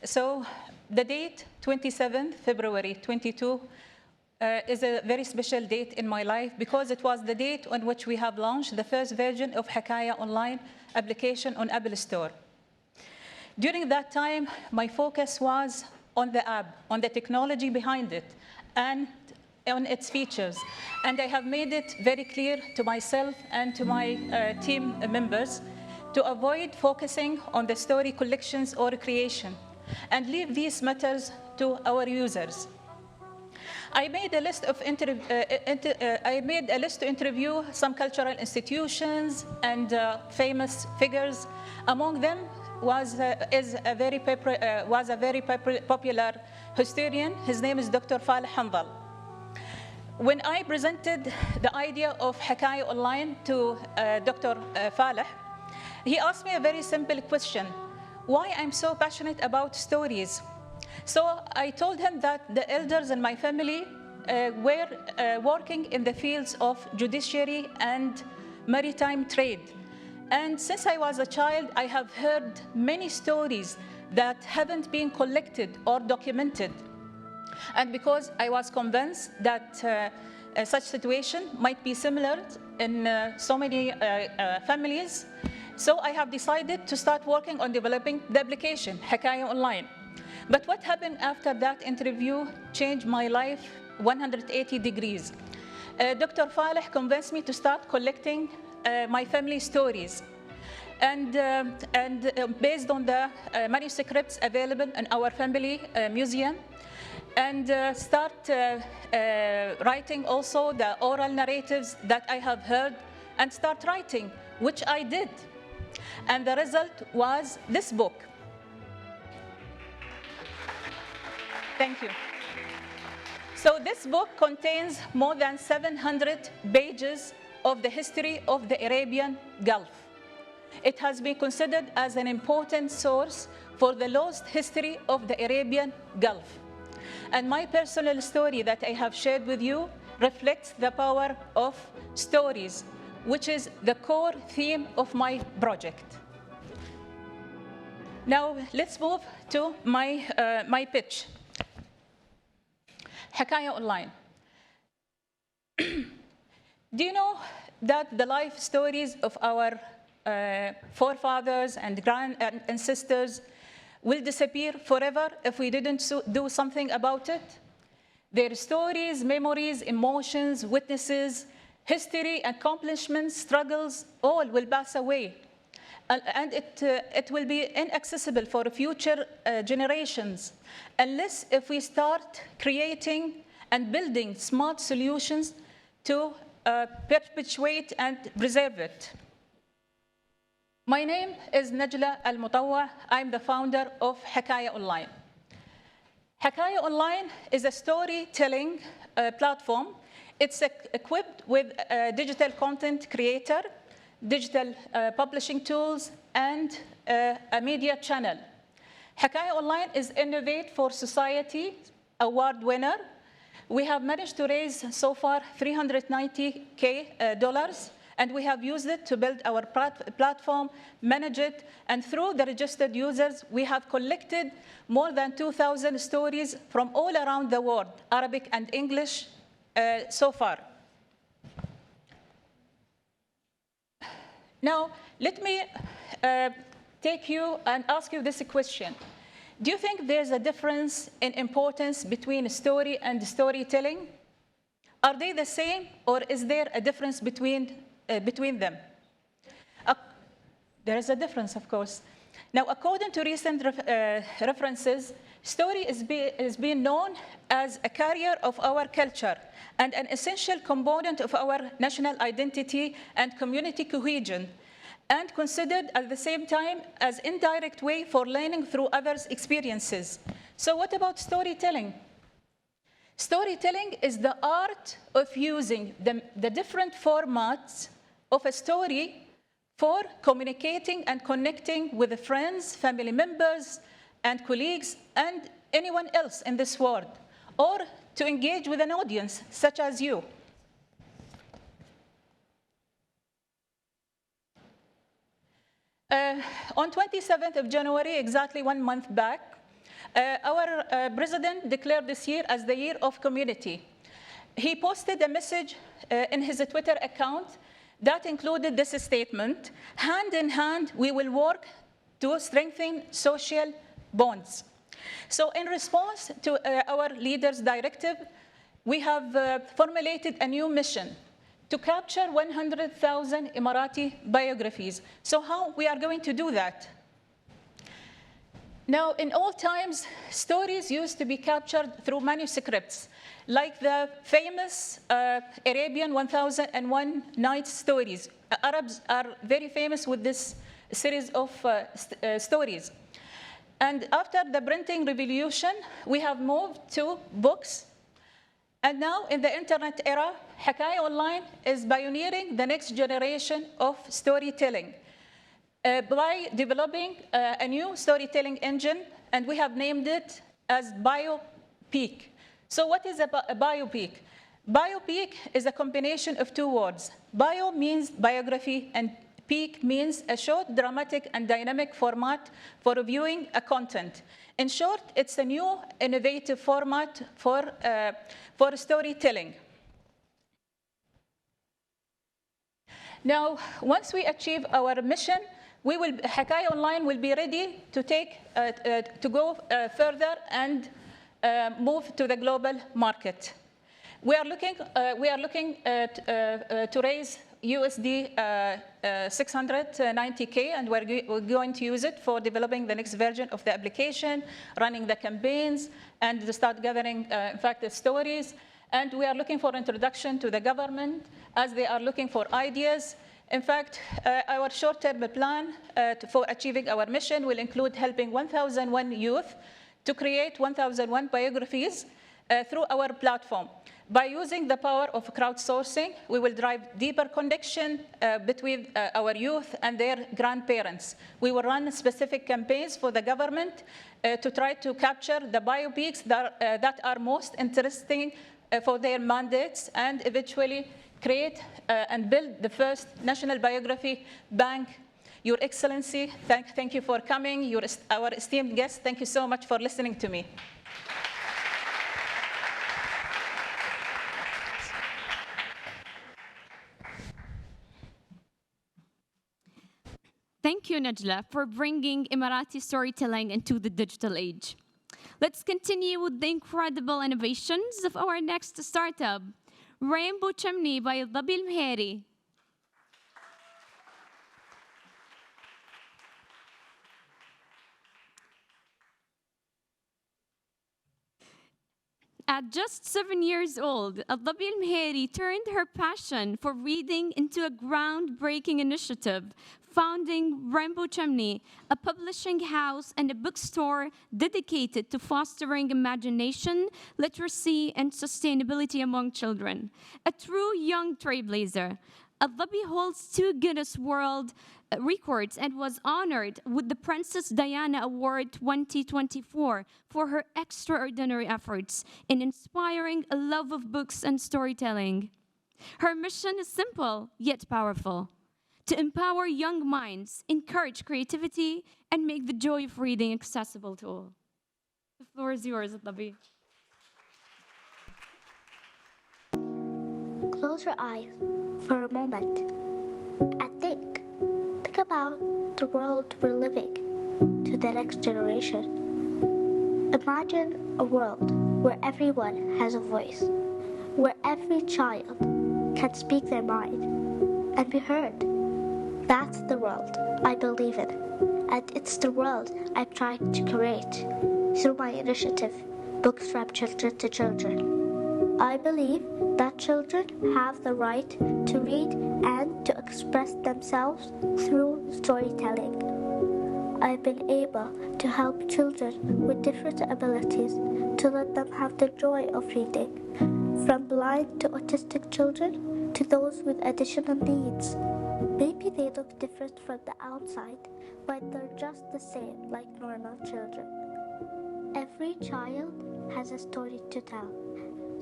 So the date, 27th February 22, is a very special date in my life because it was the date on which we have launched the first version of Hakaya Online application on Apple Store. During that time, my focus was on the app, on the technology behind it, and on its features. And I have made it very clear to myself and to my team members to avoid focusing on the story collections or creation and leave these matters to our users. I made a list to interview some cultural institutions and famous figures. Among them was a very popular historian. His name is Dr. Faleh Hamdal. When I presented the idea of Hakaya Online to Dr. Faleh, he asked me a very simple question: why I'm so passionate about stories? So I told him that the elders in my family were working in the fields of judiciary and maritime trade. And since I was a child, I have heard many stories that haven't been collected or documented. And because I was convinced that such situation might be similar in so many families, so I have decided to start working on developing the application, Hakaya Online. But what happened after that interview changed my life 180 degrees. Dr. Faleh convinced me to start collecting my family stories. And based on the manuscripts available in our family museum, and start writing also the oral narratives that I have heard, and start writing, which I did. And the result was this book. Thank you. So this book contains more than 700 pages of the history of the Arabian Gulf. It has been considered as an important source for the lost history of the Arabian Gulf. And my personal story that I have shared with you reflects the power of stories, which is the core theme of my project. Now, let's move to my pitch. Hakaya Online. Do you know that the life stories of our forefathers and ancestors will disappear forever if we didn't do something about it? Their stories, memories, emotions, witnesses, history, accomplishments, struggles, all will pass away. And it will be inaccessible for future generations unless if we start creating and building smart solutions to perpetuate and preserve it. My name is Najla Al-Mutawwa. I'm the founder of Hakaya Online. Hakaya Online is a storytelling platform. It's equipped with a digital content creator, digital publishing tools, and a media channel. Hakaya Online is Innovate for Society award winner. We have managed to raise so far $390K, and we have used it to build our platform, manage it, and through the registered users, we have collected more than 2,000 stories from all around the world, Arabic and English so far. Now, let me take you and ask you this question. Do you think there's a difference in importance between story and storytelling? Are they the same, or is there a difference between them? There is a difference, of course. Now, according to recent references, story is being known as a carrier of our culture and an essential component of our national identity and community cohesion, and considered at the same time as indirect way for learning through others' experiences. So what about storytelling? Storytelling is the art of using the different formats of a story for communicating and connecting with the friends, family members, and colleagues, and anyone else in this world, or to engage with an audience such as you. On 27th of January, exactly 1 month back, our president declared this year as the Year of Community. He posted a message in his Twitter account that included this statement: hand in hand, we will work to strengthen social bonds. So in response to our leader's directive, we have formulated a new mission to capture 100,000 Emirati biographies. So how we are going to do that? Now, in old times, stories used to be captured through manuscripts, like the famous Arabian 1001 Nights stories. Arabs are very famous with this series of stories. And after the printing revolution, we have moved to books. And now, in the internet era, Hikaya Online is pioneering the next generation of storytelling by developing a new storytelling engine, and we have named it as biopic. So what is a biopic? Biopic is a combination of two words. Bio means biography, and peak means a short, dramatic, and dynamic format for viewing a content. In short, it's a new, innovative format for storytelling. Now, once we achieve our mission, Hikaya Online will be ready to go further and move to the global market. We are looking to raise USD 690K, and we're going to use it for developing the next version of the application, running the campaigns, and to start gathering, in fact, the stories. And we are looking for introduction to the government as they are looking for ideas. In fact, our short-term plan for achieving our mission will include helping 1,001 youth to create 1,001 biographies through our platform. By using the power of crowdsourcing, we will drive deeper connection between our youth and their grandparents. We will run specific campaigns for the government to try to capture the biopics that are most interesting for their mandates, and eventually create and build the first national biography bank. Your Excellency, thank you for coming. Our esteemed guests, thank you so much for listening to me. Thank you, Najla, for bringing Emirati storytelling into the digital age. Let's continue with the incredible innovations of our next startup, Rainbow Chimney by Dhabi Al-Meheri. At just 7 years old, Dhabi Al-Meheri turned her passion for reading into a groundbreaking initiative, founding Rainbow Chimney, a publishing house and a bookstore dedicated to fostering imagination, literacy, and sustainability among children. A true young trailblazer, Dhabi holds 2 Guinness World Records and was honored with the Princess Diana Award 2024 for her extraordinary efforts in inspiring a love of books and storytelling. Her mission is simple yet powerful: to empower young minds, encourage creativity, and make the joy of reading accessible to all. The floor is yours, Dhabi. Close your eyes for a moment and think about the world we're living to the next generation. Imagine a world where everyone has a voice, where every child can speak their mind and be heard. That's the world I believe in, and it's the world I'm trying to create through my initiative, Books from Children to Children. I believe that children have the right to read and to express themselves through storytelling. I've been able to help children with different abilities to let them have the joy of reading, from blind to autistic children to those with additional needs. Maybe they look different from the outside, but they're just the same like normal children. Every child has a story to tell.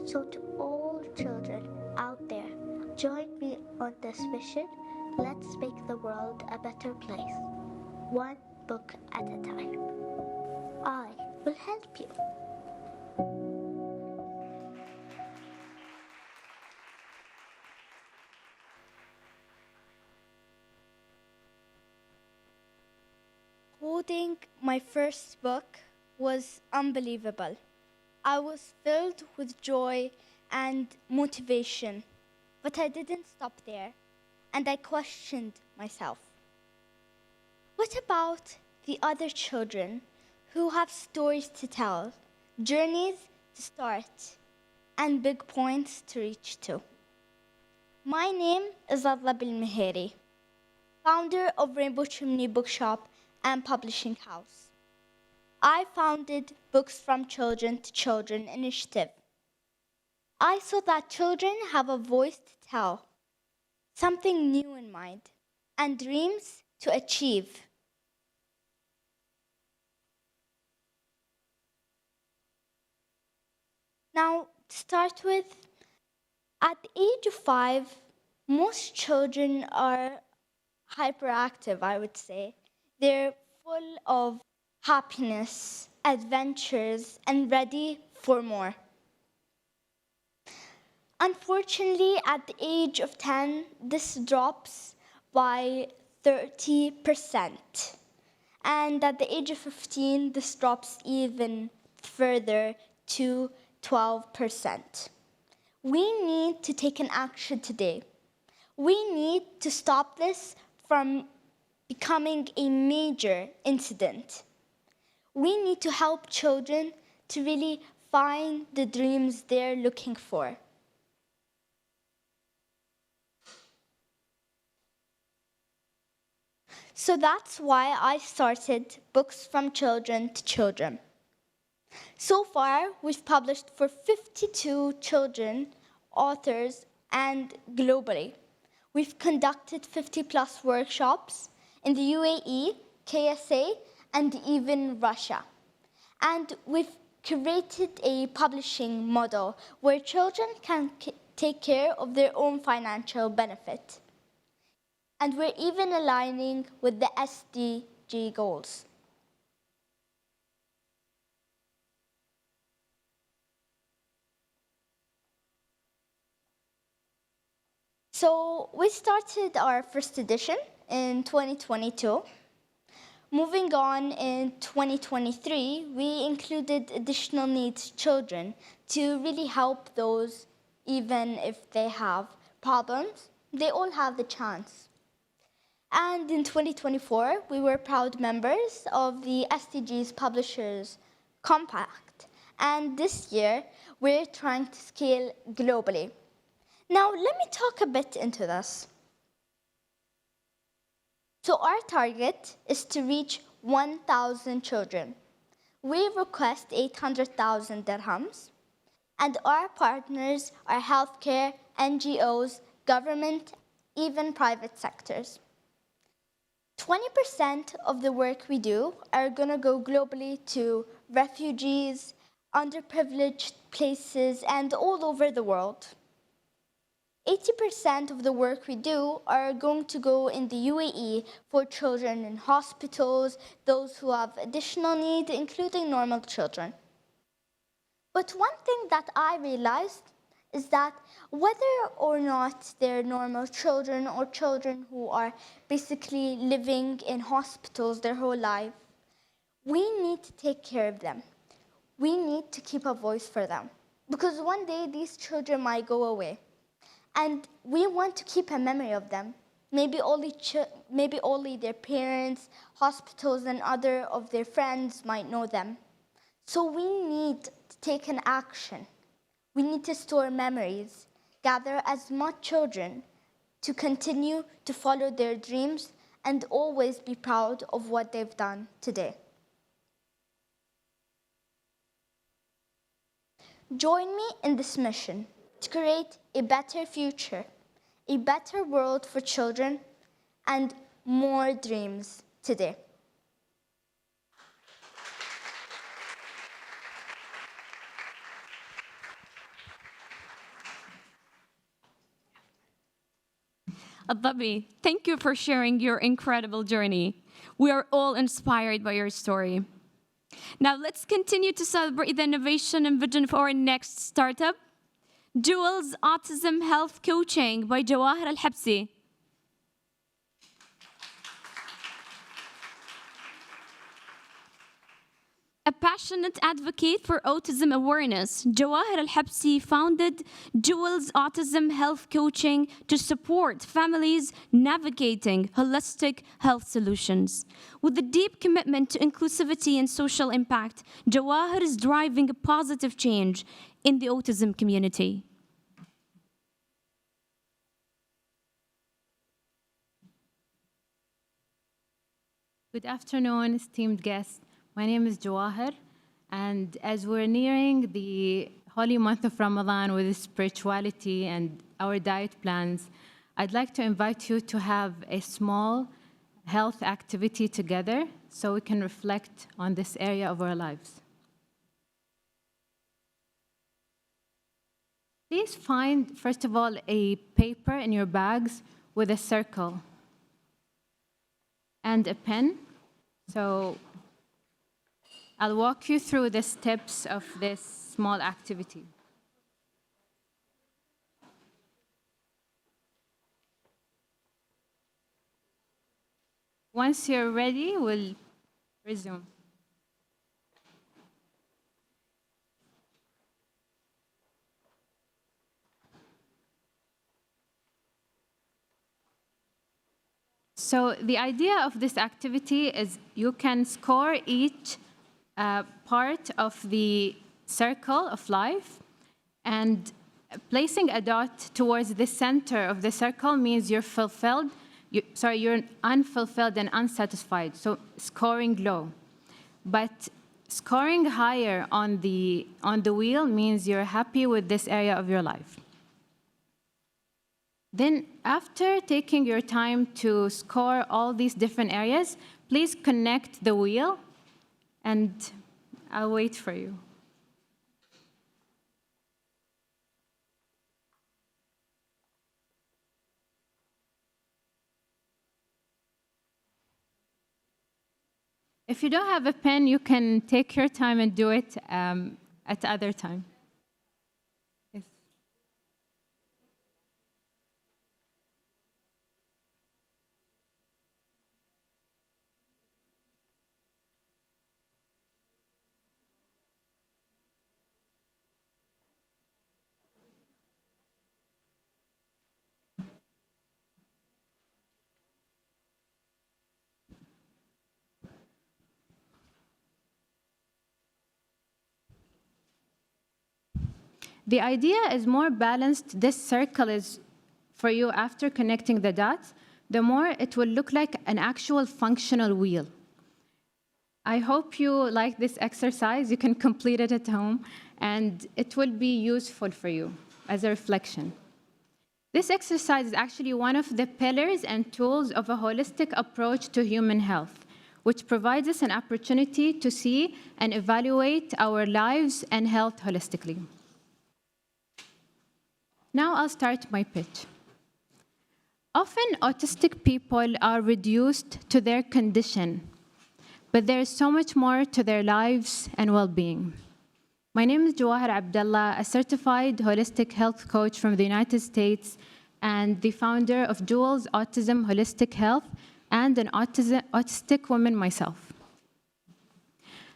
So to all children out there, join me on this mission. Let's make the world a better place, one book at a time. I will help you. Holding my first book was unbelievable. I was filled with joy and motivation, but I didn't stop there, and I questioned myself. What about the other children who have stories to tell, journeys to start, and big points to reach to? My name is Adla Bilmeheri, founder of Rainbow Chimney Bookshop and Publishing House. I founded Books from Children to Children initiative. I saw that children have a voice to tell, something new in mind, and dreams to achieve. Now, to start with, at the age of 5, most children are hyperactive, I would say. They're full of happiness, adventures, and ready for more. Unfortunately, at the age of 10, this drops by 30%. And at the age of 15, this drops even further to 12%. We need to take an action today. We need to stop this from becoming a major incident. We need to help children to really find the dreams they're looking for. So that's why I started Books from Children to Children. So far, we've published for 52 children, authors, and globally. We've conducted 50+ workshops in the UAE, KSA, and even Russia. And we've created a publishing model where children can take care of their own financial benefit. And we're even aligning with the SDG goals. So we started our first edition in 2022. Moving on in 2023, we included additional needs children to really help those, even if they have problems, they all have the chance. And in 2024, we were proud members of the SDGs Publishers Compact. And this year, we're trying to scale globally. Now, let me talk a bit into this. So our target is to reach 1,000 children. We request 800,000 dirhams, and our partners are healthcare, NGOs, government, even private sectors. 20% of the work we do are going to go globally to refugees, underprivileged places, and all over the world. 80% of the work we do are going to go in the UAE for children in hospitals, those who have additional needs, including normal children. But one thing that I realized is that whether or not they're normal children or children who are basically living in hospitals their whole life, we need to take care of them. We need to keep a voice for them. Because one day these children might go away. And we want to keep a memory of them. Maybe only their parents, hospitals, and other of their friends might know them. So we need to take an action. We need to store memories, gather as much children to continue to follow their dreams and always be proud of what they've done today. Join me in this mission to create a better future, a better world for children, and more dreams today. Adabi, thank you for sharing your incredible journey. We are all inspired by your story. Now let's continue to celebrate the innovation and vision for our next startup, Jewel's Autism Health Coaching by Jawahir Al-Habsi. A passionate advocate for autism awareness, Jawahir Al-Habsi founded Jewel's Autism Health Coaching to support families navigating holistic health solutions. With a deep commitment to inclusivity and social impact, Jawahir is driving a positive change in the autism community. Good afternoon, esteemed guests. My name is Jawahir, and as we're nearing the holy month of Ramadan with spirituality and our diet plans, I'd like to invite you to have a small health activity together so we can reflect on this area of our lives. Please find, first of all, a paper in your bags with a circle and a pen. So I'll walk you through the steps of this small activity. Once you're ready, we'll resume. So the idea of this activity is you can score each part of the circle of life, and placing a dot towards the center of the circle means you're fulfilled. You're unfulfilled and unsatisfied, so scoring low. But scoring higher on the wheel means you're happy with this area of your life. Then, after taking your time to score all these different areas, please connect the wheel, and I'll wait for you. If you don't have a pen, you can take your time and do it at other time. Yes. The idea is more balanced. This circle is for you after connecting the dots, the more it will look like an actual functional wheel. I hope you like this exercise. You can complete it at home, and it will be useful for you as a reflection. This exercise is actually one of the pillars and tools of a holistic approach to human health, which provides us an opportunity to see and evaluate our lives and health holistically. Now I'll start my pitch. Often, autistic people are reduced to their condition, but there is so much more to their lives and well-being. My name is Jawahir Abdallah, a certified holistic health coach from the United States and the founder of Jewel's Autism Holistic Health and an autistic woman myself.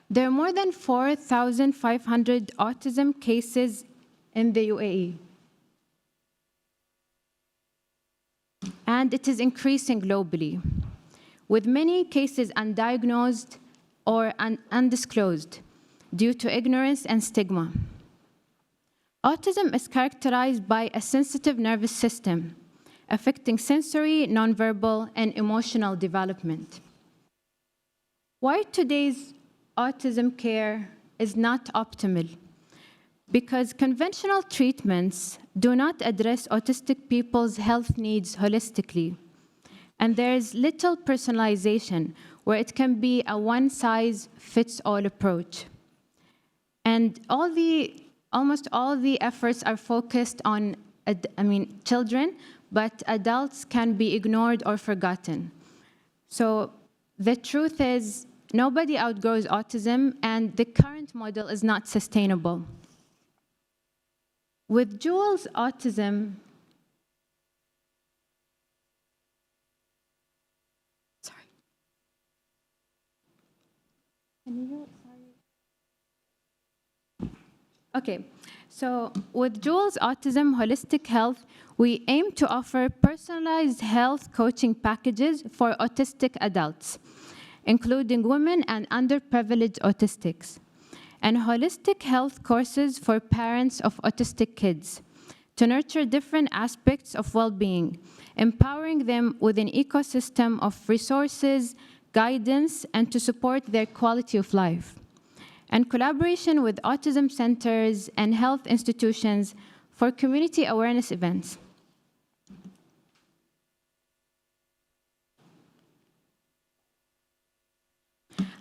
There are more than 4,500 autism cases in the UAE. And it is increasing globally, with many cases undiagnosed or undisclosed due to ignorance and stigma. Autism is characterized by a sensitive nervous system, affecting sensory, nonverbal, and emotional development. Why today's autism care is not optimal? Because conventional treatments do not address autistic people's health needs holistically. And there's little personalization, where it can be a one-size-fits-all approach. And almost all the efforts are focused on, children, but adults can be ignored or forgotten. So the truth is, nobody outgrows autism, and the current model is not sustainable. With Jules' autism, Okay, so with Jules Autism Holistic Health, we aim to offer personalized health coaching packages for autistic adults, including women and underprivileged autistics, and holistic health courses for parents of autistic kids to nurture different aspects of well-being, empowering them with an ecosystem of resources, guidance, and to support their quality of life, and collaboration with autism centers and health institutions for community awareness events.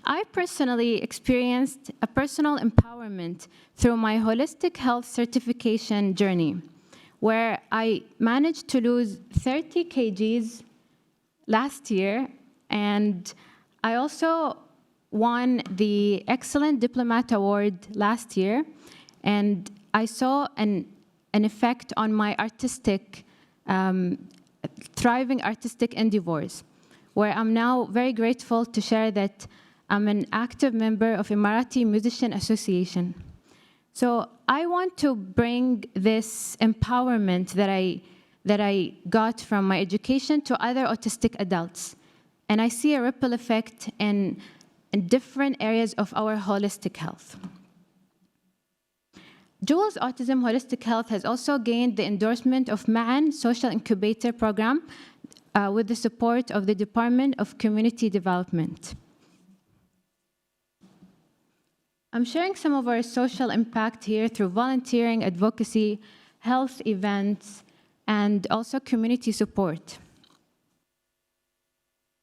I personally experienced a personal empowerment through my holistic health certification journey, where I managed to lose 30 kgs last year, and I also won the Excellent Diplomat Award last year, and I saw an effect on my artistic, thriving artistic endeavors, where I'm now very grateful to share that I'm an active member of Emirati Musician Association. So I want to bring this empowerment that I got from my education to other autistic adults, and I see a ripple effect in different areas of our holistic health. Jules Autism Holistic Health has also gained the endorsement of Ma'an Social Incubator Program with the support of the Department of Community Development. I'm sharing some of our social impact here through volunteering, advocacy, health events, and also community support.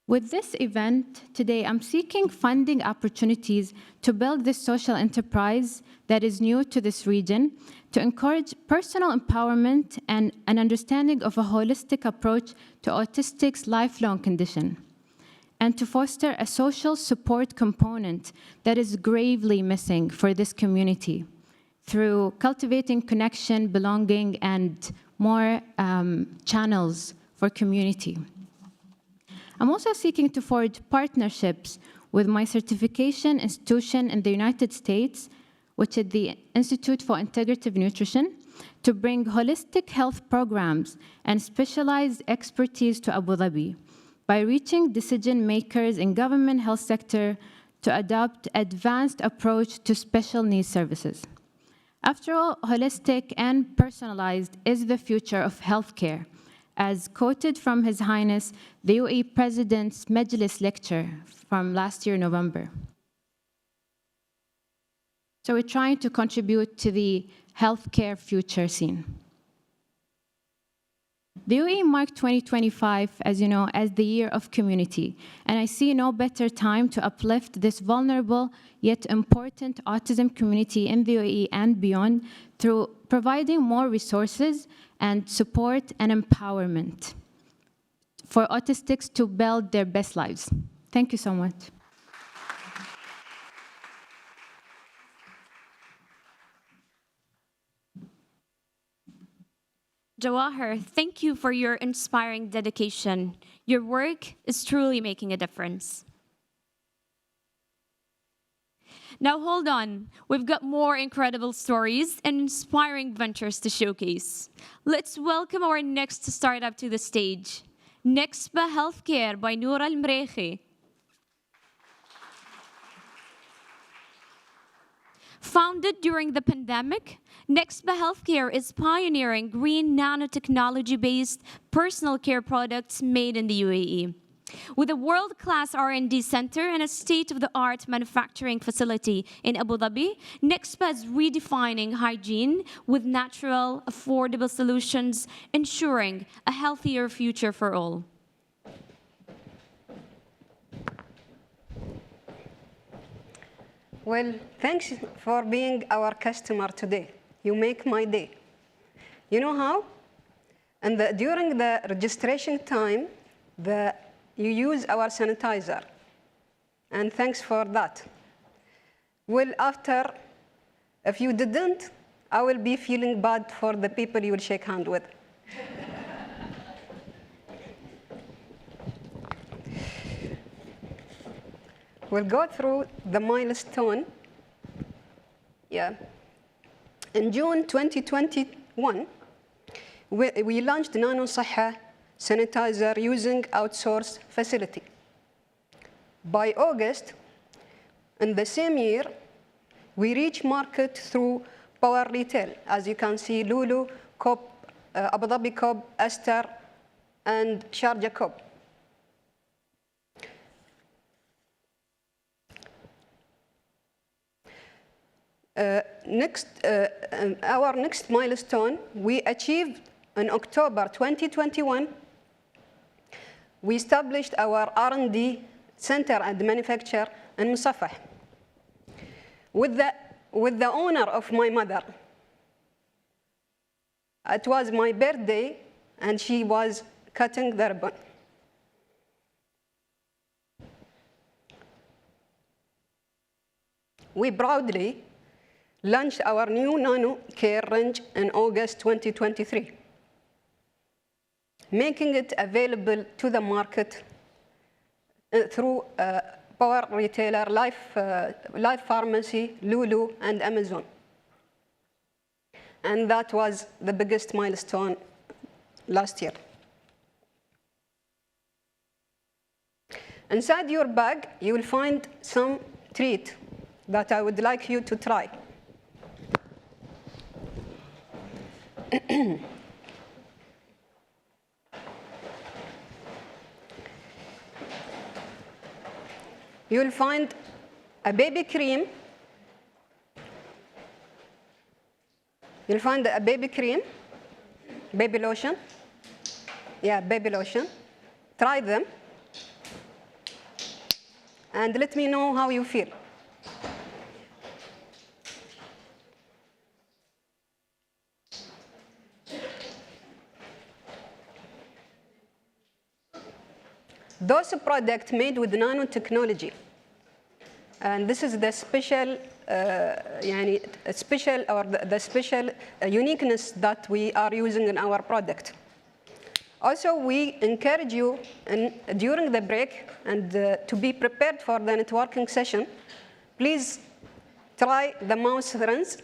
With this event today, I'm seeking funding opportunities to build this social enterprise that is new to this region, to encourage personal empowerment and an understanding of a holistic approach to autistic's lifelong condition, and to foster a social support component that is gravely missing for this community through cultivating connection, belonging, and more channels for community. I'm also seeking to forge partnerships with my certification institution in the United States, which is the Institute for Integrative Nutrition, to bring holistic health programs and specialized expertise to Abu Dhabi by reaching decision makers in government health sector to adopt advanced approach to special needs services. After all, holistic and personalized is the future of healthcare, as quoted from His Highness, the UAE President's Majlis lecture from last year, November. So we're trying to contribute to the healthcare future scene. The UAE marked 2025, as you know, as the year of community, and I see no better time to uplift this vulnerable yet important autism community in the UAE and beyond through providing more resources and support and empowerment for autistics to build their best lives. Thank you so much. Jawahar, thank you for your inspiring dedication. Your work is truly making a difference. Now hold on, we've got more incredible stories and inspiring ventures to showcase. Let's welcome our next startup to the stage, Nexba Healthcare by Noura Al-Mreikhi. Founded during the pandemic, Nexba Healthcare is pioneering green nanotechnology-based personal care products made in the UAE. With a world-class R&D center and a state-of-the-art manufacturing facility in Abu Dhabi, Nexba is redefining hygiene with natural, affordable solutions, ensuring a healthier future for all. Well, thanks for being our customer today. You make my day. You know how? And during the registration time, you use our sanitizer. And thanks for that. Well, after, if you didn't, I will be feeling bad for the people you will shake hands with. We'll go through the milestone. Yeah. In June 2021, we launched Nano Saha sanitizer using outsourced facility. By August, in the same year, we reached market through power retail. As you can see, Lulu, Coop, Abu Dhabi Coop, Esther, and Sharjah Coop. Our next milestone, we achieved in October 2021, we established our R&D center and manufacture in Musafah with the honor of my mother. It was my birthday, and she was cutting the ribbon. We proudly launched our new Nano Care range in August 2023, making it available to the market through power retailer, Life Pharmacy, Lulu, and Amazon. And that was the biggest milestone last year. Inside your bag, you will find some treat that I would like you to try. You'll find a baby cream. You'll find a baby cream, baby lotion. Yeah, baby lotion. Try them. And let me know how you feel. Those products made with nanotechnology, and this is the special, the special uniqueness that we are using in our product. Also, we encourage you during the break and to be prepared for the networking session. Please try the mouse rinse.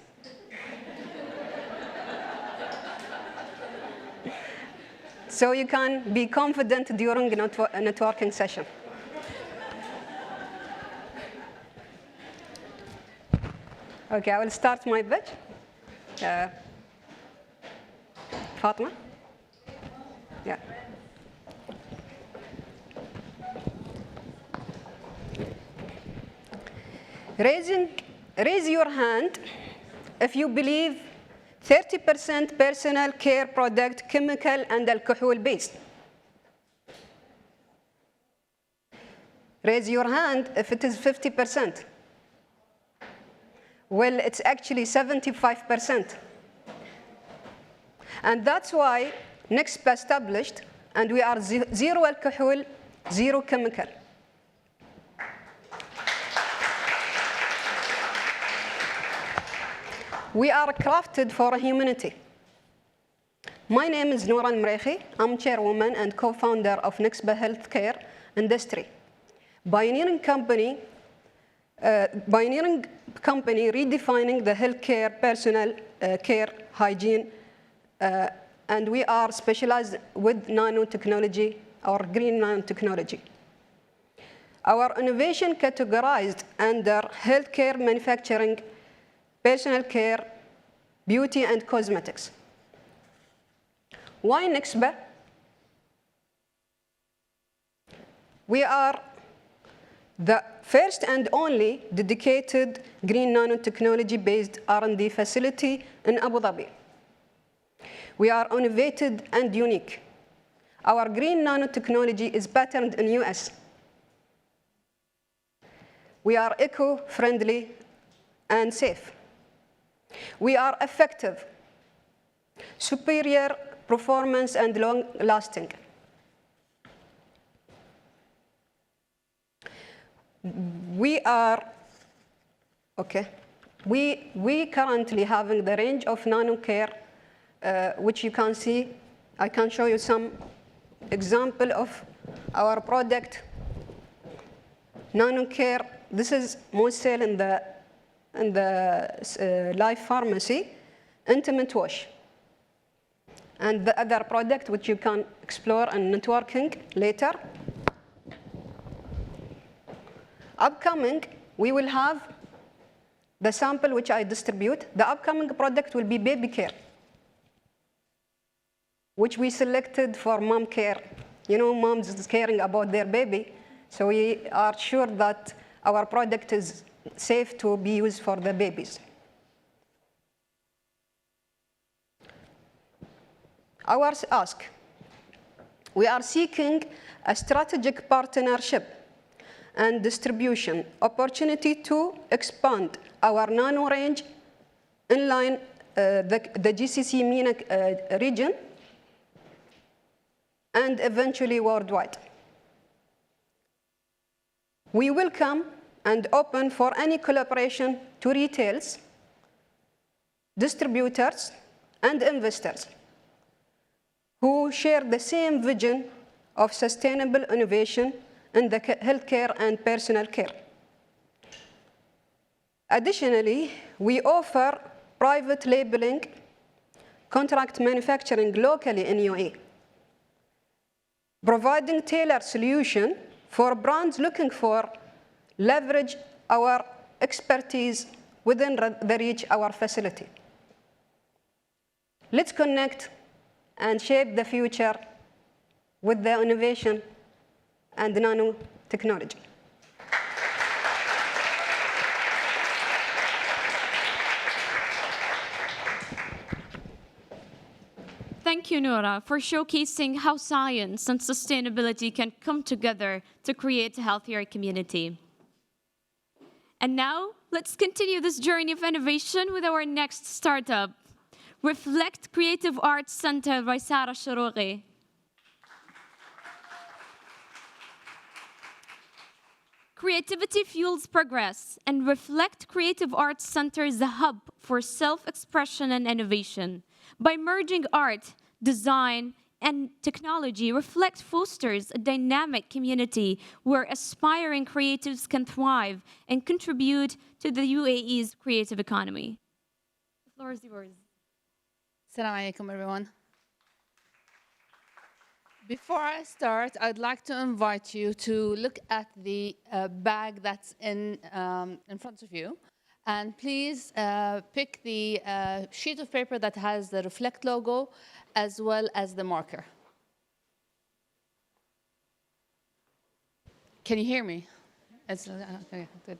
So you can be confident during a networking session. Okay, I will start my pitch. Fatima? Yeah. Raise your hand if you believe 30% personal care product, chemical and alcohol based. Raise your hand if it is 50%. Well, it's actually 75%. And that's why NICSP established, and we are zero alcohol, zero chemical. We are crafted for humanity. My name is Noura Mreikhi. I'm chairwoman and co-founder of NICSP Healthcare Industry. Pioneering company redefining the healthcare personal care hygiene, and we are specialized with nanotechnology or green nanotechnology. Our innovation categorized under healthcare manufacturing, personal care, beauty, and cosmetics. Why NICSP? We are the first and only dedicated green nanotechnology-based R&D facility in Abu Dhabi. We are innovative and unique. Our green nanotechnology is patented in US. We are eco-friendly and safe. We are effective, superior performance, and long-lasting. We currently having the range of nanocare, which you can see. I can show you some example of our product. Nanocare, this is most sale in the life pharmacy, intimate wash. And the other product which you can explore and networking later. Upcoming, we will have the sample which I distribute. The upcoming product will be baby care, which we selected for mom care. You know, moms is caring about their baby, so we are sure that our product is safe to be used for the babies. Our ask, we are seeking a strategic partnership and distribution opportunity to expand our nano range in line the GCC MENA region and eventually worldwide. We welcome and open for any collaboration to retailers, distributors, and investors who share the same vision of sustainable innovation in the healthcare and personal care. Additionally, we offer private labeling, contract manufacturing locally in UAE, providing tailored solution for brands looking for leverage our expertise within the reach our facility. Let's connect and shape the future with the innovation and nanotechnology. Thank you, Noura, for showcasing how science and sustainability can come together to create a healthier community. And now, let's continue this journey of innovation with our next startup, Reflect Creative Arts Center by Sarah Shoroghi. Creativity fuels progress, and Reflect Creative Arts Center is a hub for self-expression and innovation. By merging art, design, and technology, Reflect fosters a dynamic community where aspiring creatives can thrive and contribute to the UAE's creative economy. The floor is yours. Assalamu alaikum, everyone. Before I start, I'd like to invite you to look at the bag that's in front of you. And please pick the sheet of paper that has the Reflect logo as well as the marker. Can you hear me? Okay, good.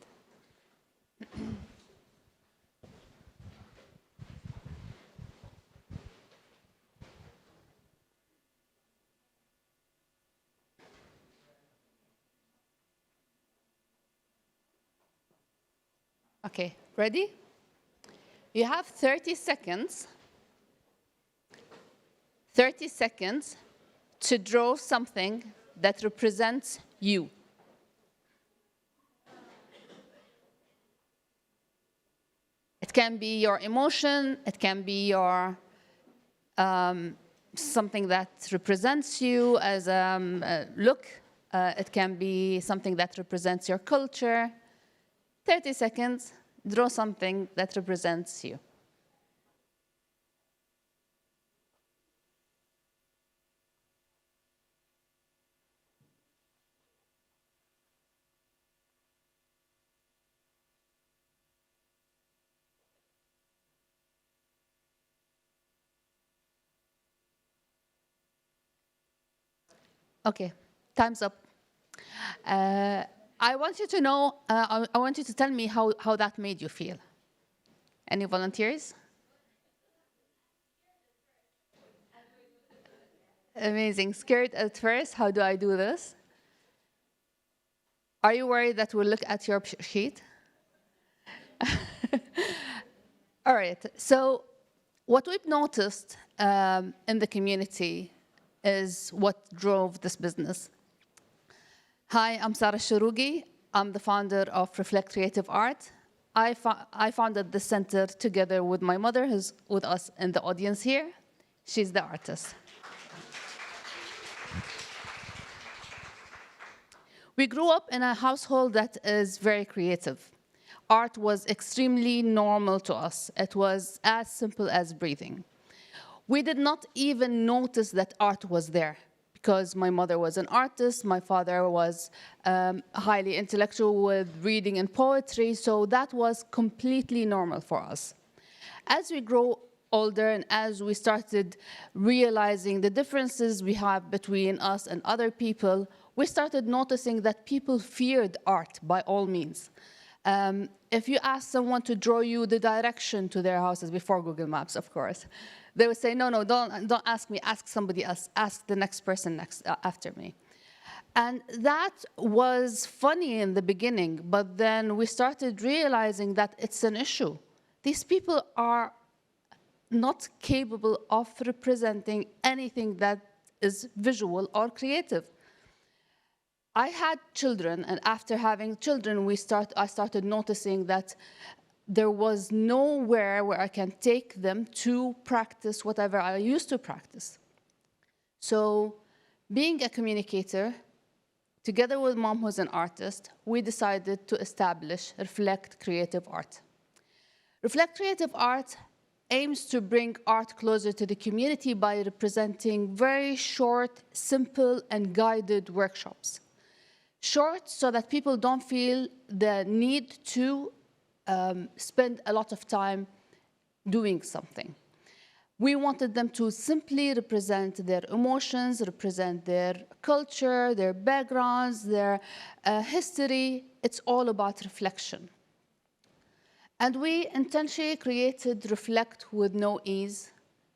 Okay, ready? You have 30 seconds to draw something that represents you. It can be your emotion, it can be your something that represents you as a look, it can be something that represents your culture. 30 seconds, draw something that represents you. Okay, time's up. I want you to know, I want you to tell me how that made you feel. Any volunteers? Amazing. Scared at first. How do I do this? Are you worried that we'll look at your sheet? All right, so what we've noticed in the community is what drove this business. Hi, I'm Sarah Sharugi. I'm the founder of Reflect Creative Art. I founded the center together with my mother, who's with us in the audience here. She's the artist. We grew up in a household that is very creative. Art was extremely normal to us. It was as simple as breathing. We did not even notice that art was there because my mother was an artist, my father was highly intellectual with reading and poetry, so that was completely normal for us. As we grow older and as we started realizing the differences we have between us and other people, we started noticing that people feared art by all means. If you ask someone to draw you the direction to their houses, before Google Maps, of course, they would say, no, don't ask me, ask somebody else, ask the next person after me. And that was funny in the beginning, but then we started realizing that it's an issue. These people are not capable of representing anything that is visual or creative. I had children, and after having children, I started noticing that there was nowhere where I can take them to practice whatever I used to practice. So being a communicator, together with Mom, who's an artist, we decided to establish Reflect Creative Art. Reflect Creative Art aims to bring art closer to the community by representing very short, simple, and guided workshops. Short so that people don't feel the need to spend a lot of time doing something. We wanted them to simply represent their emotions, represent their culture, their backgrounds, their history. It's all about reflection. And we intentionally created Reflect with no ease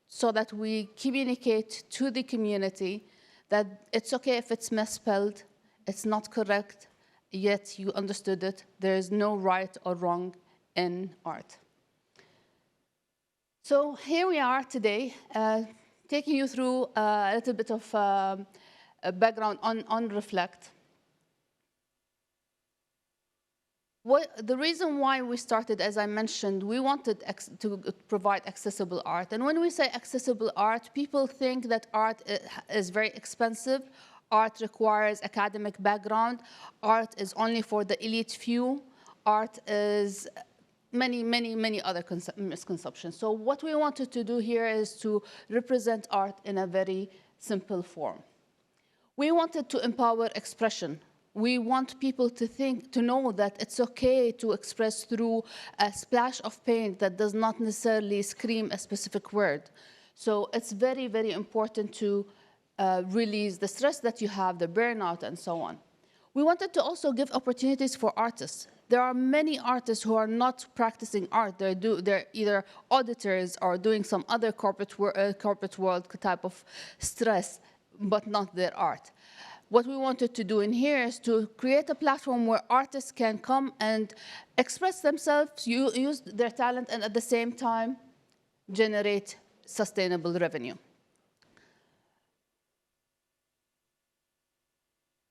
so that we communicate to the community that it's okay if it's misspelled, it's not correct, yet you understood it. There is no right or wrong in art. So here we are today, taking you through a little bit of a background on Reflect. The reason why we started, as I mentioned, we wanted to provide accessible art. And when we say accessible art, people think that art is very expensive. Art requires academic background. Art is only for the elite few. Art is many other misconceptions. So what we wanted to do here is to represent art in a very simple form. We wanted to empower expression. We want people to know that it's okay to express through a splash of paint that does not necessarily scream a specific word. So it's very, very important to release the stress that you have, the burnout, and so on. We wanted to also give opportunities for artists. There are many artists who are not practicing art. They're either auditors or doing some other corporate world type of stress, but not their art. What we wanted to do in here is to create a platform where artists can come and express themselves, use their talent, and at the same time, generate sustainable revenue.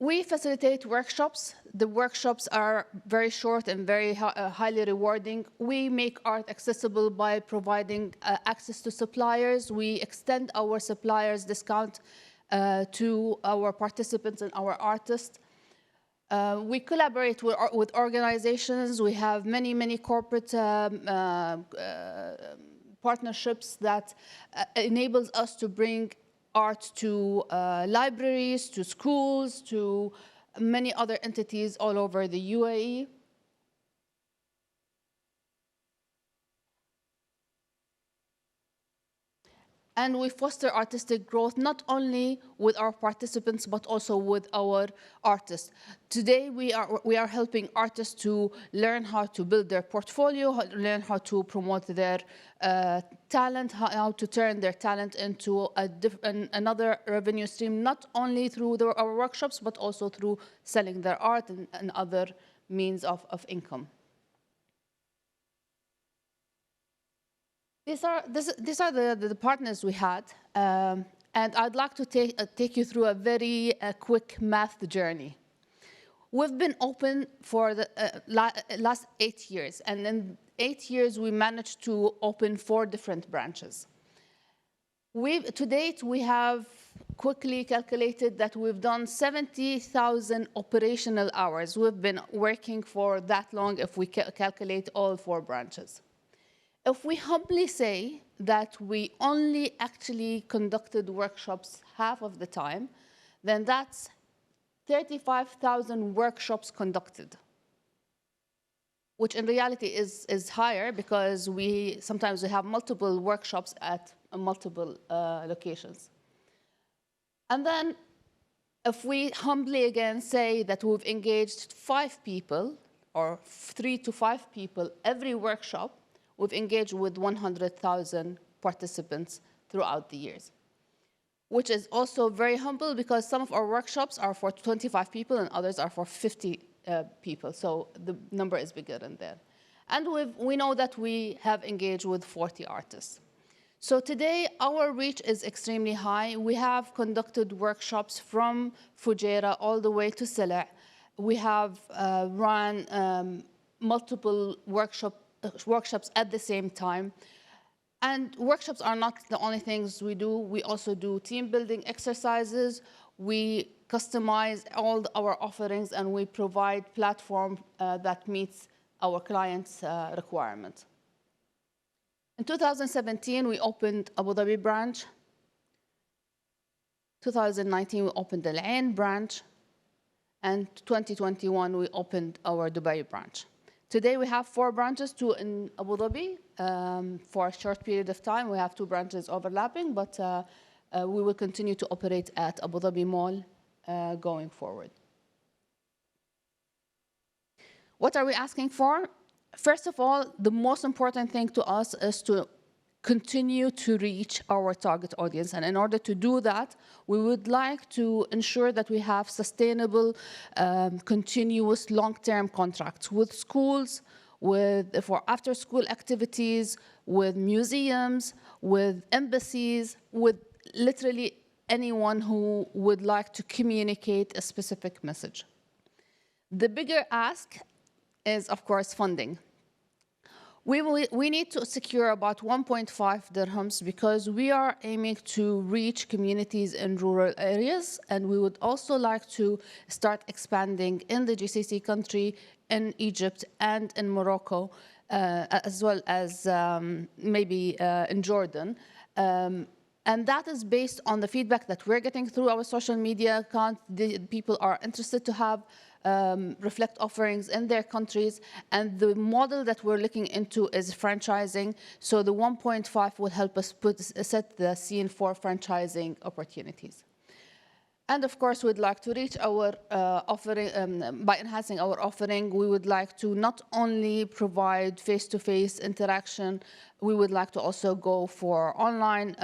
We facilitate workshops. The workshops are very short and very highly rewarding. We make art accessible by providing access to suppliers. We extend our suppliers' discount to our participants and our artists. We collaborate with organizations. We have many corporate partnerships that enables us to bring art to libraries, to schools, to many other entities all over the UAE. And we foster artistic growth not only with our participants, but also with our artists. Today, we are helping artists to learn how to build their portfolio, learn how to promote their talent, how to turn their talent into another revenue stream, not only through our workshops, but also through selling their art and other means of income. These are the partners we had. And I'd like to take you through a very quick math journey. We've been open for the last 8 years. And in 8 years, we managed to open 4 different branches. To date, we have quickly calculated that we've done 70,000 operational hours. We've been working for that long if we calculate all 4 branches. If we humbly say that we only actually conducted workshops half of the time, then that's 35,000 workshops conducted, which in reality is higher because sometimes we have multiple workshops at multiple locations. And then if we humbly again say that we've engaged 5 people or 3 to 5 people every workshop, we've engaged with 100,000 participants throughout the years, which is also very humble because some of our workshops are for 25 people and others are for 50 people. So the number is bigger than that. And we know that we have engaged with 40 artists. So today, our reach is extremely high. We have conducted workshops from Fujairah all the way to Sala. We have run multiple workshops at the same time. And workshops are not the only things we do. We also do team building exercises. We customize all our offerings, and we provide platform that meets our clients' requirements. In 2017, we opened Abu Dhabi branch. 2019, we opened the Al Ain branch. And 2021, we opened our Dubai branch. Today, we have 4 branches, 2 in Abu Dhabi. For a short period of time, we have 2 branches overlapping, but we will continue to operate at Abu Dhabi Mall going forward. What are we asking for? First of all, the most important thing to us is to continue to reach our target audience. And in order to do that, we would like to ensure that we have sustainable, continuous long-term contracts with schools, for after-school activities, with museums, with embassies, with literally anyone who would like to communicate a specific message. The bigger ask is, of course, funding. We need to secure about 1.5 dirhams because we are aiming to reach communities in rural areas, and we would also like to start expanding in the GCC country, in Egypt, and in Morocco, as well as maybe in Jordan. And that is based on the feedback that we're getting through our social media account. The people are interested to have reflect offerings in their countries, and the model that we're looking into is franchising. So the 1.5 will help us set the scene for franchising opportunities. And of course, we'd like to reach our offering by enhancing our offering. We would like to not only provide face-to-face interaction, we would like to also go for online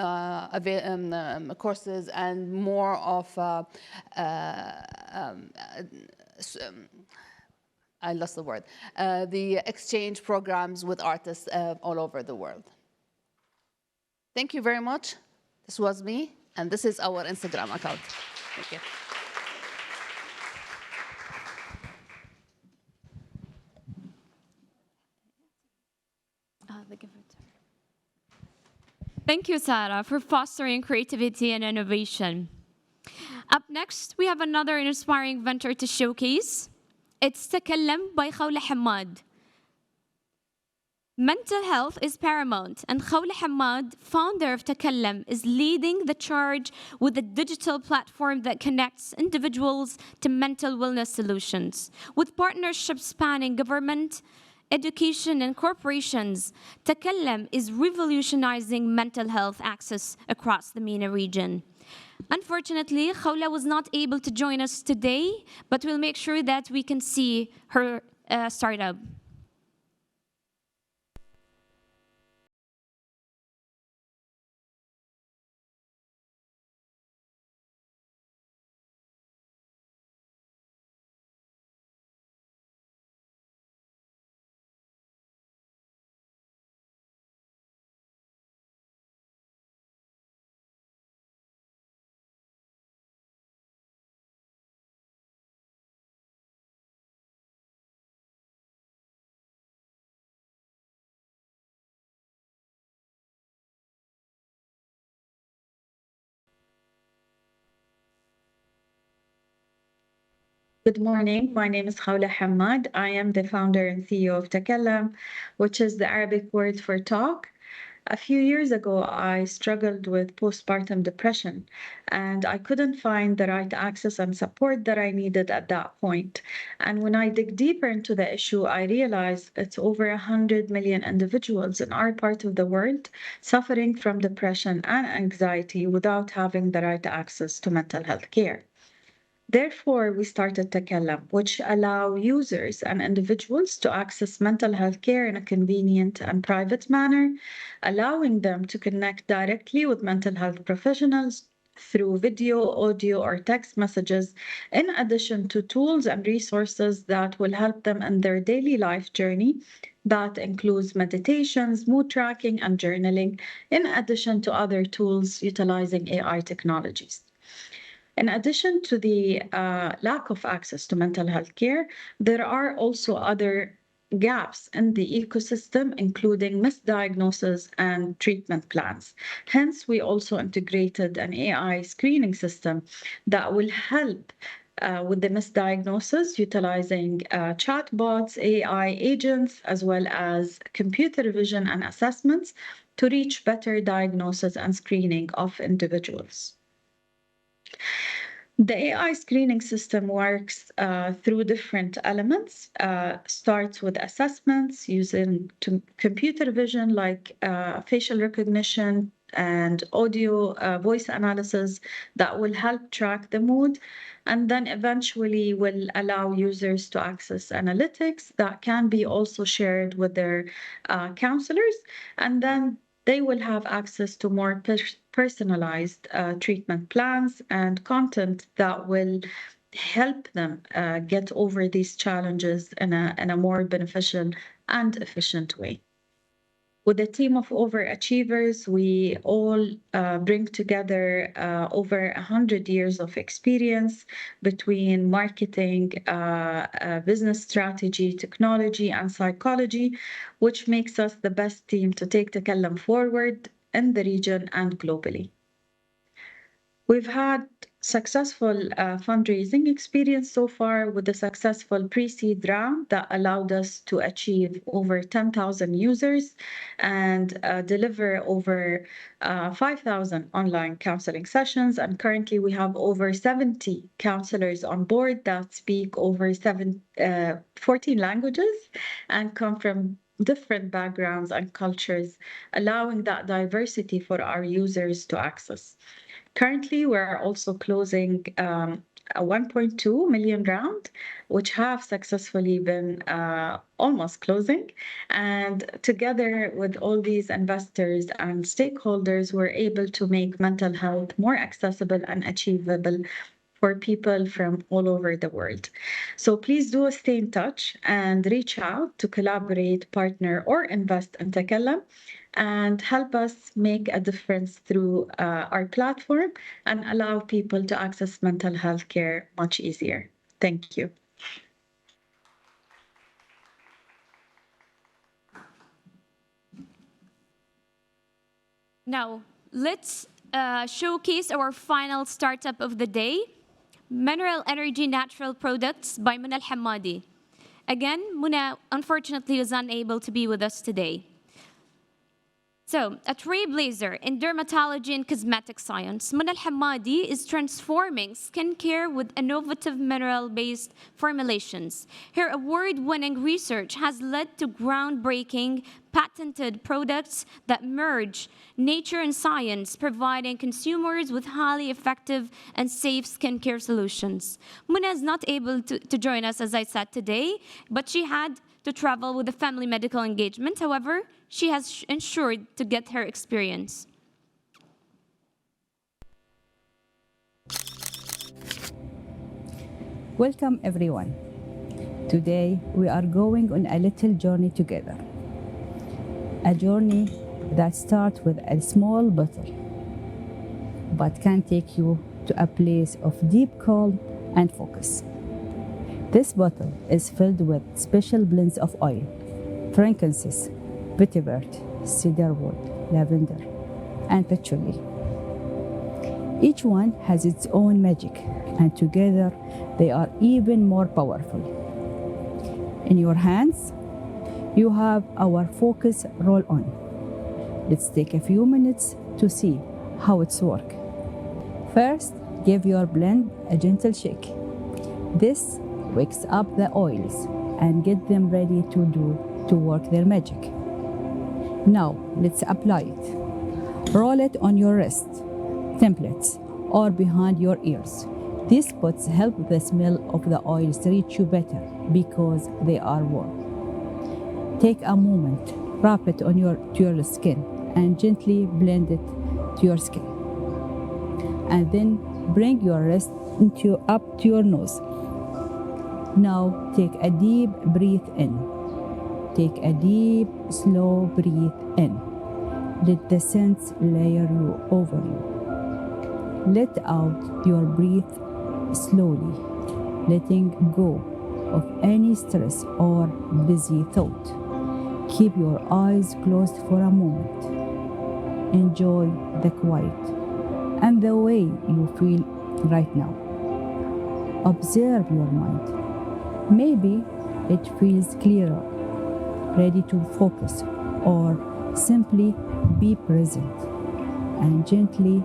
courses and more of I lost the word, the exchange programs with artists all over the world. Thank you very much. This was me, and this is our Instagram account. Thank you. Thank you, Sarah, for fostering creativity and innovation. Up next, we have another inspiring venture to showcase. It's تكلم by Khawla Hamad. Mental health is paramount, and Khawla Hamad, founder of تكلم, is leading the charge with a digital platform that connects individuals to mental wellness solutions. With partnerships spanning government, education, and corporations, تكلم is revolutionizing mental health access across the MENA region. Unfortunately, Khawla was not able to join us today, but we'll make sure that we can see her startup. Good morning. My name is Khawla Hamad. I am the founder and CEO of Takallam, which is the Arabic word for talk. A few years ago, I struggled with postpartum depression, and I couldn't find the right access and support that I needed at that point. And when I dig deeper into the issue, I realized it's over 100 million individuals in our part of the world suffering from depression and anxiety without having the right access to mental health care. Therefore, we started Takallam, which allow users and individuals to access mental health care in a convenient and private manner, allowing them to connect directly with mental health professionals through video, audio, or text messages, in addition to tools and resources that will help them in their daily life journey. That includes meditations, mood tracking, and journaling, in addition to other tools utilizing AI technologies. In addition to the lack of access to mental health care, there are also other gaps in the ecosystem, including misdiagnosis and treatment plans. Hence, we also integrated an AI screening system that will help with the misdiagnosis, utilizing chatbots, AI agents, as well as computer vision and assessments to reach better diagnosis and screening of individuals. The AI screening system works through different elements. Starts with assessments using computer vision like facial recognition and audio voice analysis that will help track the mood, and then eventually will allow users to access analytics that can be also shared with their counselors, and then they will have access to more personalized treatment plans and content that will help them get over these challenges in a more beneficial and efficient way. With a team of overachievers, we all bring together over 100 years of experience between marketing, business strategy, technology, and psychology, which makes us the best team to take Takallam forward in the region and globally. We've had successful fundraising experience so far with a successful pre-seed round that allowed us to achieve over 10,000 users and deliver over 5,000 online counseling sessions. And currently we have over 70 counselors on board that speak over 14 languages and come from different backgrounds and cultures, allowing that diversity for our users to access. Currently, we're also closing a 1.2 million round, which have successfully been almost closing. And together with all these investors and stakeholders, we're able to make mental health more accessible and achievable for people from all over the world. So please do stay in touch and reach out to collaborate, partner, or invest in Takallam and help us make a difference through our platform and allow people to access mental health care much easier. Thank you. Now, let's showcase our final startup of the day, Mineral Energy Natural Products by Muna Al-Hamadi. Again, Muna unfortunately was unable to be with us today. So, a trailblazer in dermatology and cosmetic science, Muna Al-Hamadi is transforming skincare with innovative mineral-based formulations. Her award-winning research has led to groundbreaking, patented products that merge nature and science, providing consumers with highly effective and safe skincare solutions. Muna is not able to join us, as I said, today, but she had to travel with a family medical engagement. However, she has ensured to get her experience. Welcome everyone. Today we are going on a little journey together. A journey that starts with a small bottle, but can take you to a place of deep calm and focus. This bottle is filled with special blends of oil, frankincense, vetiver, cedarwood, lavender, and patchouli. Each one has its own magic, and together they are even more powerful. In your hands, you have our focus roll-on. Let's take a few minutes to see how it's work. First, give your blend a gentle shake. This wakes up the oils and get them ready to work their magic. Now, let's apply it. Roll it on your wrist, templates, or behind your ears. These spots help the smell of the oils reach you better because they are warm. Take a moment, wrap it on to your skin, and gently blend it to your skin. And then bring your wrist up to your nose. Now take a deep breath in. Take a deep, slow breath in. Let the scents layer you over you. Let out your breath slowly, letting go of any stress or busy thought. Keep your eyes closed for a moment. Enjoy the quiet and the way you feel right now. Observe your mind. Maybe it feels clearer, ready to focus, or simply be present. And gently,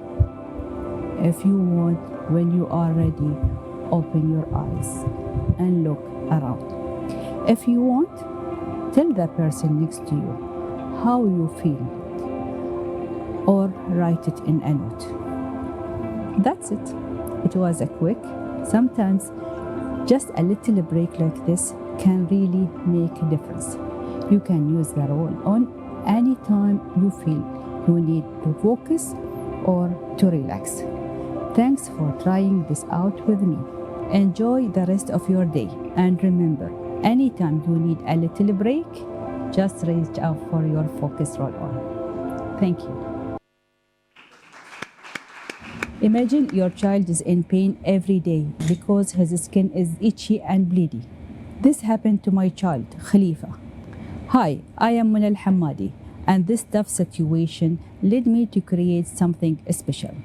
if you want, when you are ready, open your eyes and look around. If you want, tell the person next to you how you feel, or write it in a note. That's it. It was a quick, sometimes just a little break like this can really make a difference. You can use the roll-on anytime you feel you need to focus or to relax. Thanks for trying this out with me. Enjoy the rest of your day, and remember, anytime you need a little break, just reach out for your focus roll-on. Thank you. Imagine your child is in pain every day because his skin is itchy and bleedy. This happened to my child, Khalifa. Hi, I am Munal Hamadi, and this tough situation led me to create something special.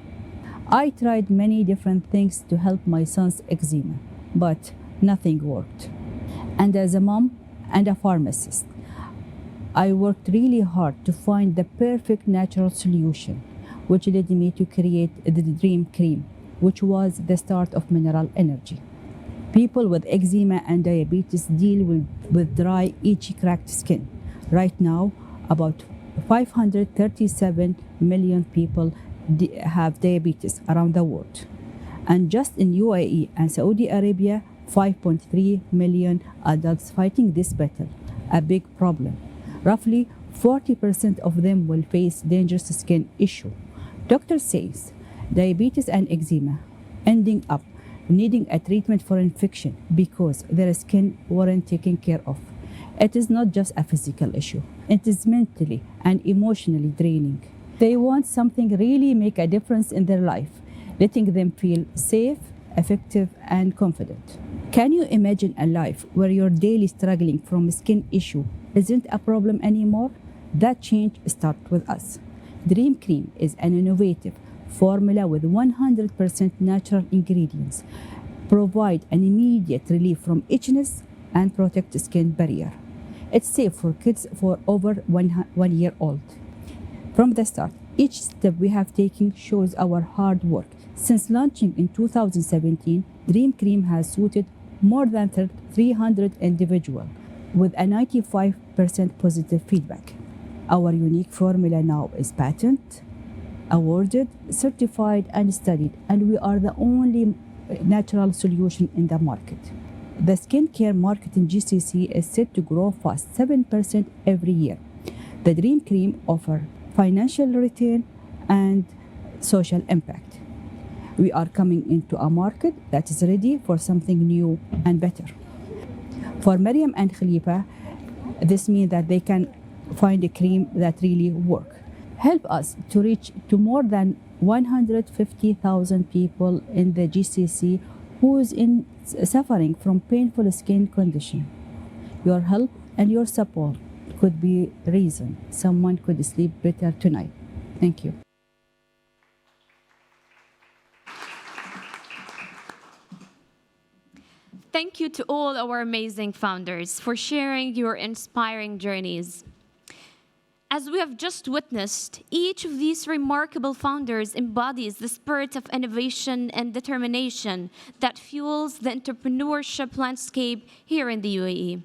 I tried many different things to help my son's eczema, but nothing worked. And as a mom and a pharmacist, I worked really hard to find the perfect natural solution, which led me to create the Dream Cream, which was the start of Mineral Energy. People with eczema and diabetes deal with dry, itchy, cracked skin. Right now, about 537 million people have diabetes around the world. And just in UAE and Saudi Arabia, 5.3 million adults fighting this battle, a big problem. Roughly 40% of them will face dangerous skin issue. Doctor says diabetes and eczema ending up needing a treatment for infection because their skin weren't taken care of. It is not just a physical issue. It is mentally and emotionally draining. They want something really make a difference in their life, letting them feel safe, effective, and confident. Can you imagine a life where your daily struggling from a skin issue isn't a problem anymore? That change starts with us. Dream Cream is an innovative formula with 100% natural ingredients, provide an immediate relief from itchiness and protect the skin barrier. It's safe for kids for over 1 year old. From the start, each step we have taken shows our hard work. Since launching in 2017, Dream Cream has suited more than 300 individuals with a 95% positive feedback. Our unique formula now is patent, awarded, certified, and studied, and we are the only natural solution in the market. The skincare market in GCC is set to grow fast, 7% every year. The Dream Cream offers financial return and social impact. We are coming into a market that is ready for something new and better. For Maryam and Khalifa, this means that they can find a cream that really works. Help us to reach to more than 150,000 people in the GCC who is suffering from painful skin condition. Your help and your support could be reason someone could sleep better tonight. Thank you. Thank you to all our amazing founders for sharing your inspiring journeys. As we have just witnessed, each of these remarkable founders embodies the spirit of innovation and determination that fuels the entrepreneurship landscape here in the UAE.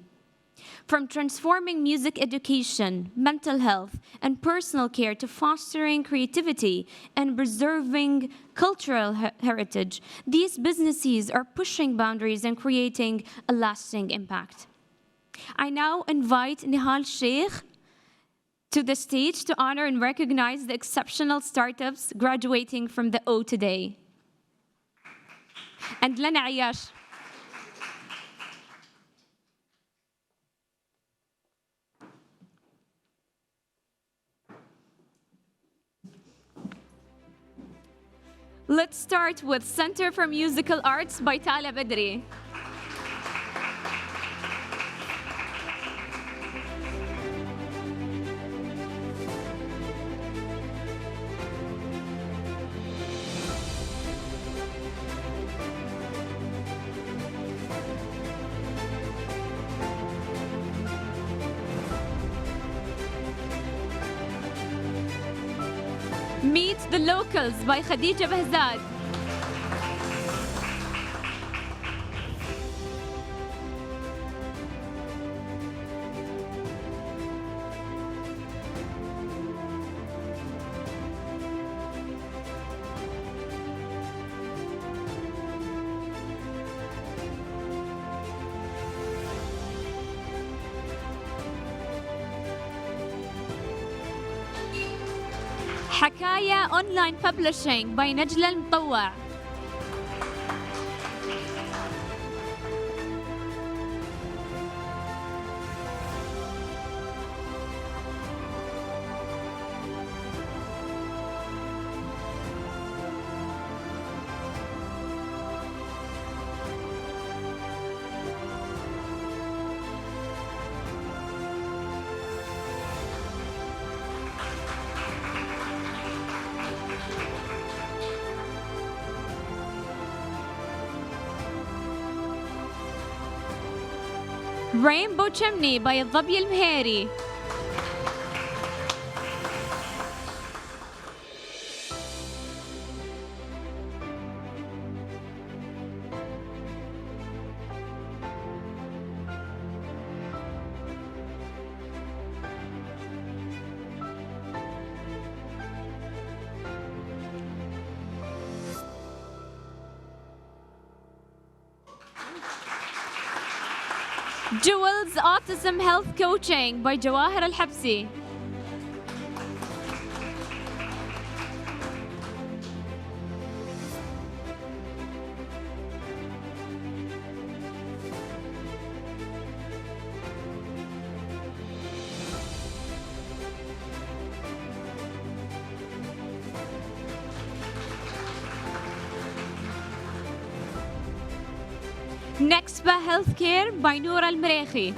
From transforming music education, mental health, and personal care to fostering creativity and preserving cultural heritage, these businesses are pushing boundaries and creating a lasting impact. I now invite Nihal Sheikh to the stage to honor and recognize the exceptional startups graduating from the O today. And Lana Ayash. Let's start with Center for Musical Arts by Tala Badri. Meet the Locals by Khadija Bahzad. حكاية Online Publishing by نجلة المطوع. Rainbow Chimney by الظبي المهيري. Jewel's Autism Health Coaching by Jawahir Al-Habsi. Nexpa Healthcare by Noor Al-Mreikhi.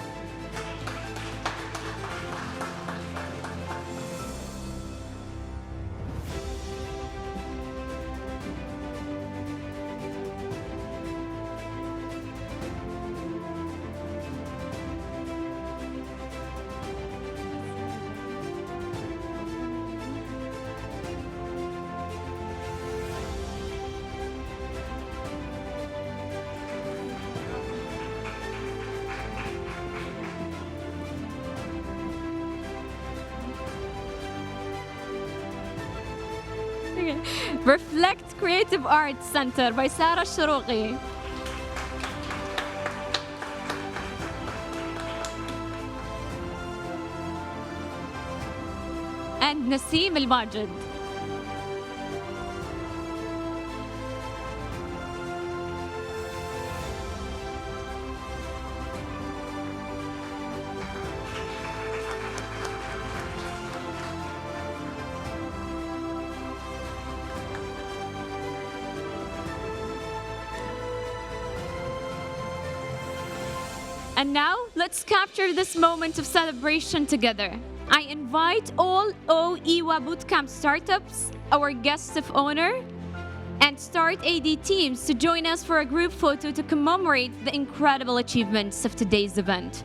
Reflect Creative Arts Center by Sarah Sharouqi. And Naseem Al-Majid. And now, let's capture this moment of celebration together. I invite all EWA Bootcamp startups, our guests of honor, and startAD teams to join us for a group photo to commemorate the incredible achievements of today's event.